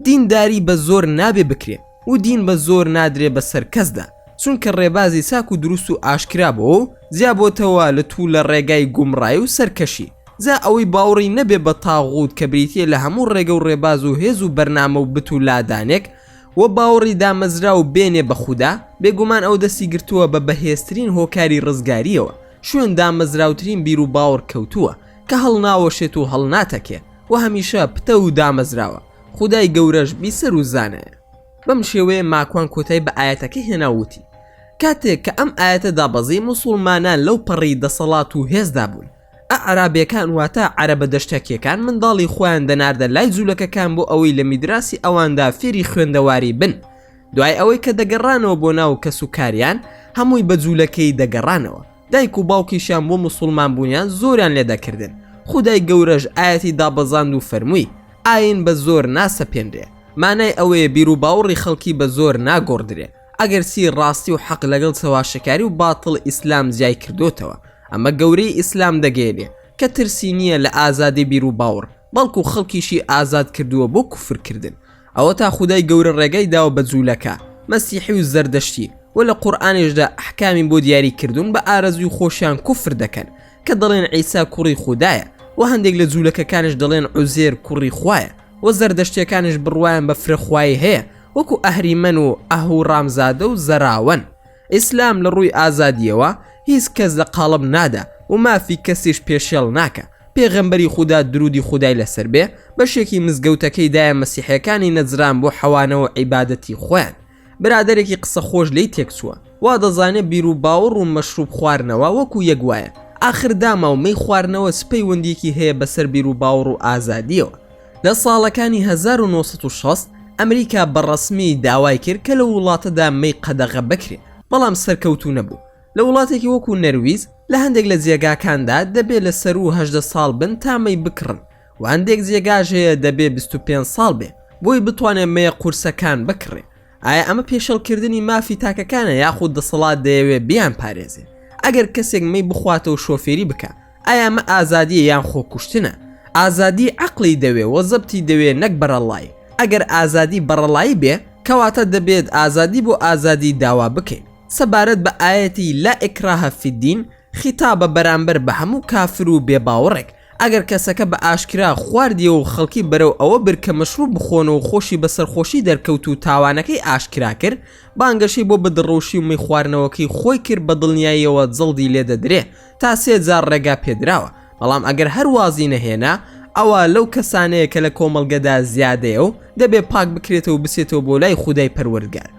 دینداری بە زۆر نابێ بکرێ و دین بە زۆر نادرێ بەسەر کەسدا، چونکە ڕێبازی چاک و دروست و ئاشکرا بۆ و زیابۆتەوە لە تو لە ڕێگای گومڕای و سەرکەشی. جا ئەوەی باوەڕی نەبێ بە تاغوت کە بریتیە لە هەموو ڕێگە و ڕێباز و هێز و بەرنامە و بت و لادانێک و باوەڕی دامەزرا و بێنێ بە خوددا، بێگومان ئەو دەستی گرتووە بە بەهێزترین هۆکاری ڕزگاریەوە، شوێن دامەزراوترین بیر و باوەڕ کەوتووە کە هەڵ ناوەشێت و هەڵ ناتەکێ و هەمیشە پتە و دامەزراوە. خودای گەورەش بیسەر و زانایە. بەم شێوەیە ماکوان کۆتای بە ئاەتەکە هێناوتی کاتێک کە ئەم ئاەتە دابەزی موسڵمانان لەو پەڕی دەسەڵات و هێزدا بوون. عەرابیەکان واتە عەرەبە دەشتەکیەکان منداڵی خۆیان دەناردە لای جوولەکەکان بۆ ئەوەی لە میدراسی ئەواندا فێری خوێندەواری بن. دوای ئەوەی کە دەگەڕانەوە بۆ ناو کەس و کاریان هەمووی بە جوولەکەی دەگەڕانەوە. دایک و باوکیشیان بۆ موسڵمان بوونیان زۆریان لێدەکردن. خودای گەورەش ئاەتی دابەزاند و فەرمووی ئاین بە زۆر ناسەپێنرێ، مانای ئەوەیە بیر و باوەڕی خەڵکی بە زۆر ناگۆڕدرێ ئەگەر سی ڕاستی و حەق لەگەڵ چەواشەکاری و باتڵ ئیسلام زیای کردوتەوە. ئەمە گەورەی ئیسلام دەگەێنێ کە ترسی نییە لە ئازادی بیر و باوەڕ، بەڵکو خەڵکیشی ئازاد کردووە بۆ کوفرکردن. ئەوە تا خودای گەورە ڕێگەی داوە بە جوولەکە مەسیحی و زەردەشتی و لە قورئانیشدا ئەحکامی بۆ دیاری کردوون بە ئارەزوی خۆشیان کوفر دەکەن کە دەڵێن عیسا کوڕی خودایە و هەندێک لە جوولەکەکانش دەڵێن عوزێر کوڕی خوایە و زەردەشتیەکانش بڕوایان بە فرەخوای هەیە وەکو ئەهریمەن و ئەهوو ڕامزادە و زەراوەن. ئیسلام لە ڕووی ئازادیەوە هیچ کەس لە قاڵب نادا و مافی کەسیش پێشێڵ ناکە. پێغەمبەری خوددا درودی خودای لەسەر بێ بەشێکی مزگەوتەکەی دایە مەسیحەکانی نەجران بۆ حەوانەوە عیبادەتی خۆیان. برادێکی قسە خۆش لی تێکچووە، وا دەزانێت بیر و باوەڕ و مەشروب خواردنەوە وەکو یەکوایە. ئاخر داما و مەی خواردنەوە سپەی وەندێکی هەیە بەسەر بیر و باوەڕ و ئازادیەوە. لە ساڵەکانی 1960 ئەمریکا بەڕەسمی داوای کرد کە لە وڵاتەدا مەی قەدەغە بکرێت، بەڵام سەرکەوتوو نەبوو. لە وڵاتێکی وەکو نەرویز لە هەندێک لە جێگاکاندا دەبێت لە سەر و 18 ساڵ بن تا مەی بکڕن و هەندێک جێگاش هەیە دەبێت 25 ساڵ بێ بۆی بتوانێت مەیە قورسەکان بکڕێ. ئایا ئەمە پێشەڵکردنی مافی تاکەکانە یاخود دەسەڵات دەیەوێت بیان پارێزێ؟ ئەگەر کەسێک مەی بخواتە و شۆفێری بکە، ئایا ئەمە ئازادیە یان خۆکوشتنە؟ ئازادی عەقڵی دەوێ و زەبتی دەوێ نەک بەرەڵایی. ئەگەر ئازادی بەرەڵایی بێ کەواتە دەبێت ئازادی بۆ ئازادی داوا بکەین. سەبارەت بە ئاەتی لا ئیکراهە فی الدین خیتابە بەرامبەر بە هەموو کافر و بێباوەڕێک. ئەگەر کەسەکە بە ئاشکرا خواردیە و خەڵکی بەرەو ئەوە برکە مەشروب بخۆنەوە و خۆشی بەسەرخۆشی دەرکەوت و تاوانەکەی ئاشکرا کرد، بانگەشی بۆ بەدڕۆشی و مەی خواردنەوەکەی خۆی کرد بە دڵنیاییەوە جەڵدی لێ دەدرێ تا 3 جار ڕێگا پێدراوە. بەڵام ئەگەر هەر وازی نەهێنا، ئەوە لەو کەسانەیە کە لە کۆمەڵگەدا زیادەیە و دەبێت پاک بکرێتەوە و بسێتەوە بۆ لای خودای پەروەردگار.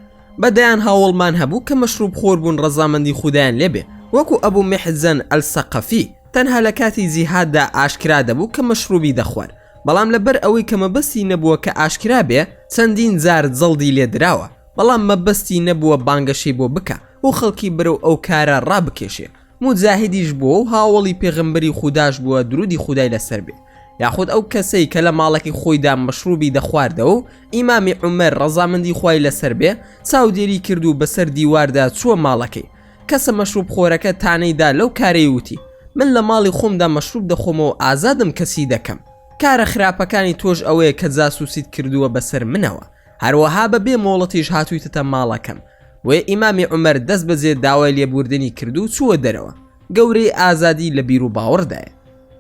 بەدایان هاوڵمان هەبوو کە مەشروب خۆر بوون ڕەزامەندی خودایان لێبێ، وەکو ئەبوو میحزن ئەلسەقەفی تەنها لە کاتی جیهاددا ئاشکرا دەبوو کە مەشروبی دەخوارد، بەڵام لەبەر ئەوەی کە مەبەستی نەبووە کە ئاشکرا بێ چەندین جار جەڵدی لێدراوە، بەڵام مەبەستی نەبووە بانگەشی بۆ بکە و خەڵکی بەرەو ئەو کارە ڕابکێشێ. مجاهیدیش بووە و هاوڵی پێغەمبەری خوداش بووە درودی خودای لەسەر بێ. یاخود ئەو کەسەی کە لە ماڵێکی خۆیدا مەشروبی دەخواردەوە و ئیمامی عومەر ڕەزامەندی خوای لەسەر بێ چاودێری کرد و بەسەر دیواردا چووە ماڵەکەی. کەسە مەشروب خۆرەکە تانەیدا لەو کارەی وتی: من لە ماڵی خۆمدا مەشروب دەخۆمەوە ئازادم کەسی دەکەم. کارە خراپەکانی تۆش ئەوەیە کە جاسوسیت کردووە بەسەر منەوە، هەروەها بەبێ مۆڵەتیش هاتوویتە ماڵەکەم. وێ ئیمامی عومەر دەست بەجێ داوای لێبوردنی کردو و چووە دەرەوە. گەورەی ئازادی لە بیر و باوەڕدایە.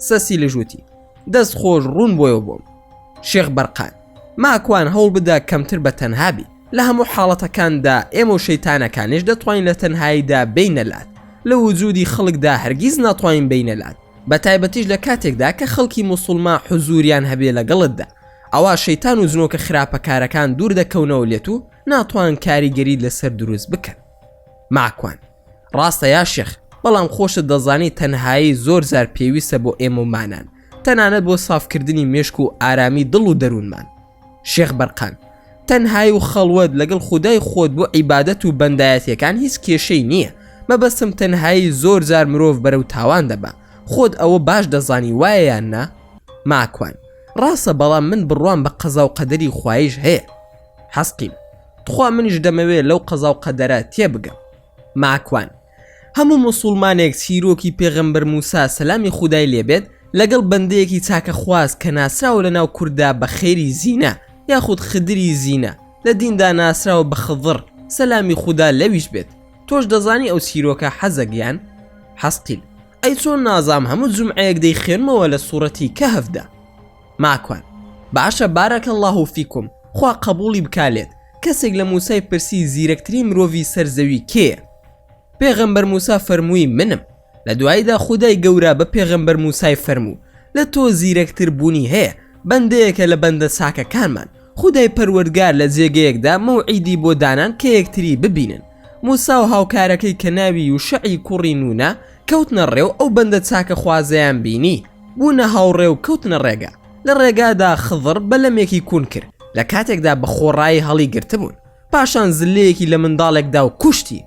سەسی لەژووتی: دەست خۆش ڕوون بۆیەوە بۆم. شێخ بەرقان: ماکوان هەوڵ بدا کەمتر بە تەنهابی. لە هەموو حاڵەتەکاندا ئێمە و شەیتانەکانیش دەتوانین لە تەنهاییدا بینەلات. لە وجودی خەڵکدا هەرگیز ناتوانین بینەلات، بە تایبەتیش لە کاتێکدا کە خەڵکی موسڵمان حوزوریان هەبێ لەگەڵتدا. ئەوە شەیتان و جنۆکە خراپەکارەکان دوور دەکەونەوە لێت و ناتوان کاریگەری لەسەر دروست بکەن. ماکوان: ڕاستە یا شێخ، بەڵام خۆشت دەزانی تەنهایی زۆر زار پێویستە بۆ ئێمە و مانان، تەنانەت بۆ سافکردنی مێشک و ئارامی دڵ و دەروونمان. شێخ بەرقان: تەنهایی و خەڵوەت لەگەڵ خودای خۆت بۆ عیبادەت و بەندایەتیەکان هیچ کێشەی نییە. مەبەستم تەنهایی زۆر جار مرۆڤ بەرەو تاوان دەبا. خۆت ئەوە باش دەزانی وایە یان نا؟ ماکوان: ڕاستە، بەڵام من بڕوان بە قەزا و قەدەری خوایش هەیە. حەسقیم: تخوا منیش دەمەوێت لەو قەزا و قەدەرە تێبگەم. ماکوان: هەموو موسڵمانێک چیرۆکی پێغەمبەر موسا سەلامی خودای لێبێت لەگەڵ بەندەیەکی چاکە خواست کە ناسراوە لە ناو کووردا بە خێری زینە یاخود خدری زینە، لە دیندا ناسراوە بە خضر سەلامی خوددا لەویش بێت. تۆش دەزانی ئەو چیرۆکە حەزەگیان؟ حەسقیل: ئەی چۆن نازام، هەموو جومعەیەک دەیخێنمەوە لە سوورەتی کەهفدا. ماکوان: باشە، بارەکە الله فیکم، خوا قبولی بکالێت. کەسێک لە موسای پرسی زیرەکترین مرۆڤی سەرزەوی کێیە؟ پێغەمبەر موسا فەرمووی منم. لە دواییدا خودای گەورە بە پێغەمبەر موسای فەرموو: لە تۆ زیرەکتر بوونی هەیە، بەندەیەکە لە بەندە ساکەکانمان. خودای پەروەردگار لە جێگەیەکدا مەوعیدی بۆ دانان کە یەکتری ببینن. موسا و هاوکارەکەی کە ناوی یوشعی کوڕی نونە کەوتنە ڕێو، ئەو بەندە چاکە خوازەیان بینی، بوونە هاوڕێ و کەوتنە ڕێگا. لە ڕێگادا خضر بەلەمێکی کون کرد، لە کاتێکدا بە خۆڕایی هەڵی گرتبوون. پاشان زلەیەکی لە منداڵێکدا و کوشتی.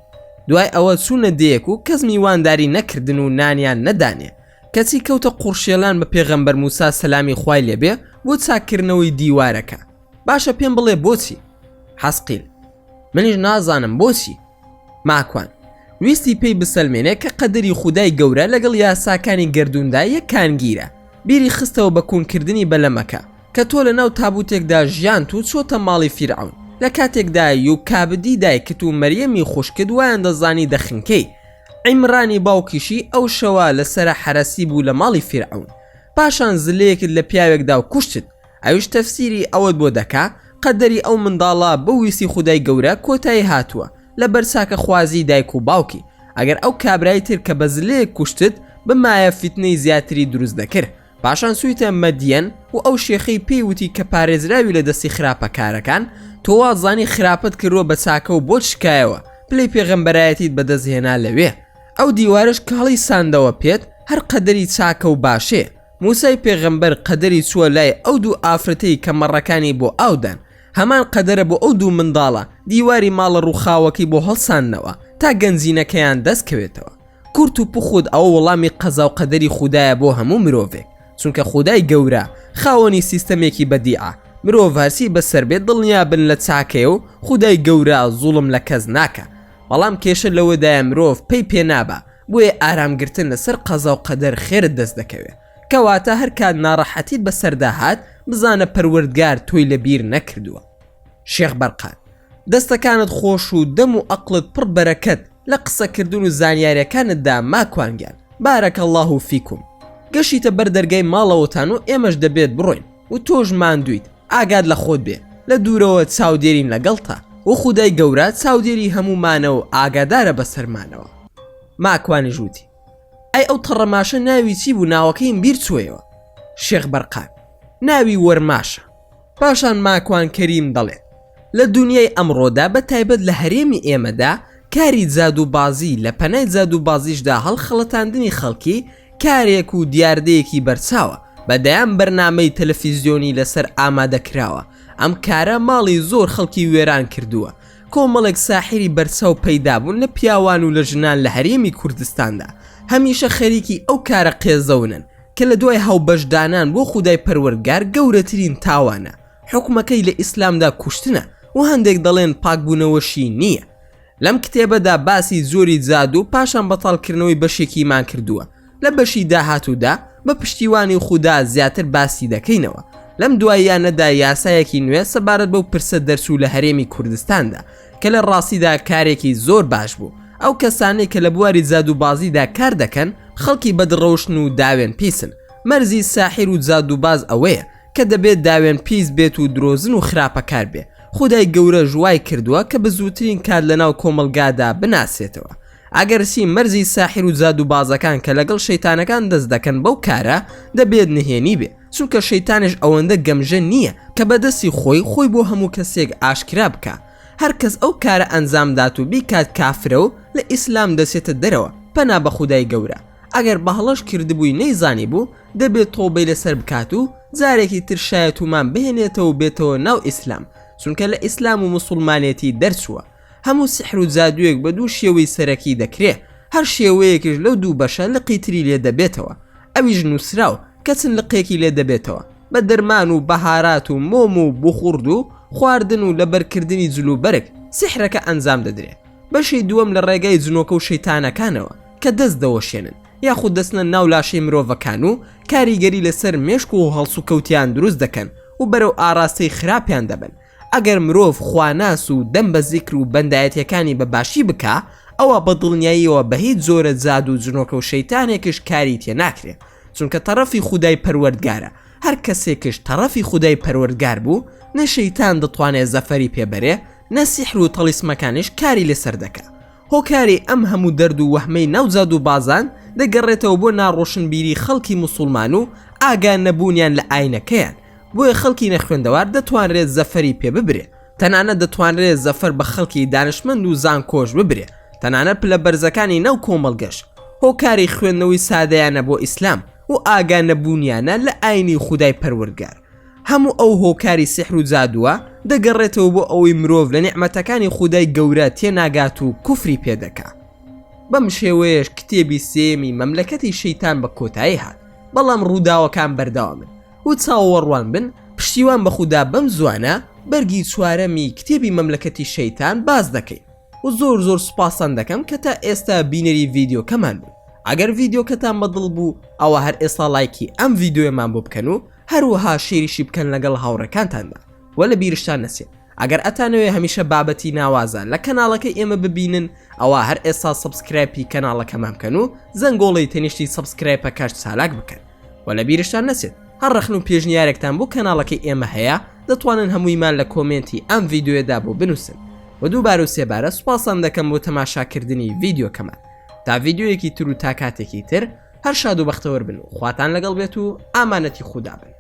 دوای ئەوە چوونە دەیەک و کەس میوانداری نەکردن و نانیان نەدانێ. کەچی کەوتە قورشێلان بە پێغەمبەر موسا سەلامی خوای لێبێ بۆ چاکردنەوەی دیوارەکە. باشە پێم بڵێ بۆچی؟ حەسقیل: منیش نازانم بۆچی. ماکوان: ویستی پێی بسەلمێنێ کە قەدەری خودای گەورە لەگەڵ یاساکانی گردووندا یەکانگیرە. بیری خستەوە بە کوونکردنی بەلەمەکە کە تۆ لە ناو تابوتێکدا ژیان و چۆتە ماڵی فیرعون. لە کاتێکدا یوکابدی دایکت و مەریەمی خوشکت وایان دەزانی دەخنکەی. عیمرانی باوکیشی ئەو شەوە لەسرە حەرەسی بوو لە ماڵی فیرعون. پاشان زلەیەکت لە پیاوێکدا و کوشتت. ئەویش تەفسیری ئەوەت بۆ دەکا قەدەری ئەو منداڵە بە ویستی خودای گەورە کۆتایی هاتووە لە بەرساکە خوازی دایک و باوکی. ئەگەر ئەو کابرای تر کە بە زلەیەک کوشتت بمایە فیتنەی زیاتری دروست دەکرد. پاشان سویتە مەدیەن و ئەو شێخەی پێی وتی کە پارێزراوی لە دەستی خراپەکارەکان، تۆ وازانی خراپەت کردووە بە چاکە و بۆ شکایەوە پلەی پێغەمبەرایەتیت بەدەستهێنا لەوێ. ئەو دیوارش کاڵی ساندەوە پێت هەر قەدەری چاکە و باشێ، موسای پێغەمبەر قەدەری چووە لای ئەو دوو ئافرەتەی کە مەڕەکانی بۆ ئاودان، هەمان قەدەرە بۆ ئەو دوو منداڵە دیواری ماڵە ڕووخاوەکەی بۆ هەڵساندنەوە تا گەنجینەکەیان دەستکەوێتەوە. کورت و پوخود ئەوە وەڵامی قەزا و قەدەری خودایە بۆ هەموو مرۆڤێک، چونکە خودای گەورە خاوەنی سیستەمێکی بەدیعە، مرۆڤ هەرسی بەسەر بێت دڵنیا بن لە چاکەیە و خودای گەورە زوڵم لە کەس ناکە. بەڵام کێشە لەوەدایە مرۆڤ پێی پێنابە، بۆیە ئارامگرتن لەسەر قەزا و قەدەر خێرت دەست دەکەوێت، کەواتە هەر کات ناڕەحەتیت بەسەردا هات بزانە پەروەردگار تۆی لەبیر نەکردووە. شێخ بەرقان: دەستەکانت خۆش و دەم و عەقڵت پڕ بەرەکەت لە قسەکردن و زانیاریەکانتدا ماکوانگیان. بارەکە الله فیکم. گەشیتە بەر دەرگای ماڵەوەتان و ئێمەش دەبێت بڕۆین و تۆش ماندویت، ئاگاد لە خۆت بێ، لە دوورەوە چاودێرین لەگەڵتا و خودای گەورە چاودێری هەمومانە و ئاگادارە بەسەرمانەوە. ماکوانی ژووتی: ئەی ئەو تەڕەماشە ناوی چی بوو؟ ناوەکەیم بیر چوویەوە. شێخ بەرقان: ناوی وەرماشە. پاشان ماکوان کەریم دەڵێت لە دنیای ئەمڕۆدا بە تایبەت لە هەرێمی ئێمەدا کاری جادوبازی لە پەنای جادوبازیشدا هەڵخەڵەتاندنی خەڵکی کارێک و دیاردەیەکی بەرچاوە، بەدەیان بەرنامەی تەلەڤیزیۆنی لەسەر ئامادەکراوە. ئەم کارە ماڵی زۆر خەڵکی وێران کردووە. کۆمەڵێک ساحری بەرچاو پەیدا بوون لە پیاوان و لە ژنان لە هەرێمی کوردستاندا، هەمیشە خەریکی ئەو کارە قێزەونن کە لە دوای هاوبەشدانان بۆ خودای پەروەردگار گەورەترین تاوانە. حکومەکەی لە ئیسلامدا کوشتنە و هەندێک دەڵێن پاکبوونەوەشی نییە. لەم کتێبەدا باسی زۆری جادو پاشان بەتاڵکردنەوەی بەشێکیمان کردووە. لە بەشی داهاتوودا بە پشتیوانی خوددا زیاتر باسی دەکەینەوە. لەم دواییانەدا یاسایەکی نوێ سەبارەت بەو پرسە دەرچوو لە هەرێمی کوردستاندا کە لە ڕاستیدا کارێکی زۆر باش بوو. ئەو کەسانەی کە لە بواری جادوبازیدا کار دەکەن خەڵکی بەدڕەوشن و داوێن پیسن. مەرزی ساحر و جادوباز ئەوەیە کە دەبێت داوێن پیس بێت و درۆزن و خراپەکار بێ. خودای گەورە ژوای کردووە کە بە زووترین کات لەناو کۆمەلگادا بناسێتەوە. ئەگەرسی مەرزی ساحر و جادوبازەکان کە لەگەڵ شەیتانەکان دەست دەکەن بەو کارە دەبێت نهێنی بێ، چونکە شەیتانش ئەوەندە گەمژە نییە کە بەدەستی خۆی بۆ هەموو کەسێک ئاشکرا بکە. هەر کەس ئەو کارە ئەنجام دات و بیکات کافرە و لە ئیسلام دەسێتە دەرەوە، پەنا بە خودای گەورە. ئەگەر بەهەڵەش کردبووی نەیزانی بوو دەبێت تۆبەی لەسەر بکات و جارێکی تر شایەتومان بهێنێتەوە بێتەوە ناو ئیسلام، چونکە لە ئیسلام و مسلمانێتی دەرچووە. هەموو سحر و جادوویەک بە دوو شێوەی سەرەکی دەکرێت، هەر شێوەیەکیش لەو دوو بەشە لقی تری لێ دەبێتەوە. ئەویش نووسراو کە چەند لقێکی لێ دەبێتەوە، بە دەرمان و بەهارات و مۆم و بخورد و خواردن و لەبەرکردنی جلوبەرێک سحرەکە ئەنجام دەدرێت. بەشی دووەم لە ڕێگای جنۆکە و شەیتانەکانەوە کە دەست دەوەشێنن یاخود دەستنە ناو لاشەی مرۆڤەکان و کاریگەری لەسەر مێشک و هەڵس و کەوتیان دروست دەکەن و بەرەو ئاراستەی خراپیان دەبن. ئەگەر مرۆڤ خواناس و دەم بە زیکر و بەندایەتیەکانی بەباشی بکە، ئەوە بە دڵنیاییەوە بە هیچ زۆرە جاد و جنۆکە و شەیتانێکش کاری تێ ناکرێت، چونکە تەرەفی خودای پەروەردگارە. هەر کەسێکش تەرەفی خودای پەروەردگار بوو، نە شەیتان دەتوانێت زەفەری پێبەرێ، نە سیحر و تەلیسمەکانش کاری لەسەر دەکە. هۆکاری ئەم هەموو دەرد و وەهمەی ناو جاد و بازان دەگەڕێتەوە بۆ ناڕۆشنبیری خەڵکی موسڵمان و ئاگان نەبوونیان لە ئاینەکەیان. بۆیە خەڵکی نەخوێندەوار دەتوانرێت زەفەری پێ ببرێ، تەنانەت دەتوانرێت زەفەر بە خەڵکی دانشمەند و زانکۆش ببرێ، تەنانەت پلە بەرزەکانی ناو کۆمەڵگەش. هۆکاری خوێندنەوەی سادەیانە بۆ ئیسلام و ئاگان نەبوونیانە لە ئاینی خودای پەروەردگار. هەموو ئەو هۆکاری سحر و جادووە دەگەڕێتەوە بۆ ئەوەی مرۆڤ لە نیعمەتەکانی خودای گەورە تێناگات و کوفری پێدەکا. بەم شێوەیەش کتێبی سێمی مەملەکەتی شەیتان بە کۆتایی هات، بەڵام ڕووداوەکان بەردەوامن و چاوەڕوان بن. پشتیوان بە خوددا بەم زوانە بەرگی چوارەمی کتێبی مەملەکەتی شەیتان باز دەکەین و زۆر سوپاسان دەکەم کە تا ئێستا بینەری ڤیدیۆکەمان بوون. ئەگەر ڤیدیۆکەتان بەدڵ بوو ئەوە هەر ئێستا لایکی ئەم ڤیدیۆمان بۆ بکەن و هەروەها شێریشی بکەن لەگەڵ هاوڕەکانتاندا. وە لە بیرشتان نەچێت ئەگەر ئەتانەوێ هەمیشە بابەتی ناوازە لە کەناڵەکەی ئێمە ببینن، ئەوە هەر ئێستا سەبسکرایبی کەناڵەکەمان بکەن و زەنگۆڵی تەنیشتی سەبسکرایبە کاش چالاک بکەن. وە لە بیرشتان نەچێت هەر ڕەخن و پێشنیارێکتان بۆ کەناڵەکەی ئێمە هەیە دەتوانن هەموویمان لە کۆمنتی ئەم ڤیدیۆدا بۆ بنووسن. و دووبارە و سێبارە سوپاسان دەکەم بۆ تەماشاکردنی ڤیدیۆکەمان. تا ڤیدیۆیەکی تر و تا کاتێکی تر هەر شاد و بەختەوەر بن و خواتان لەگەڵ بێت و ئامانەتی خودا بن.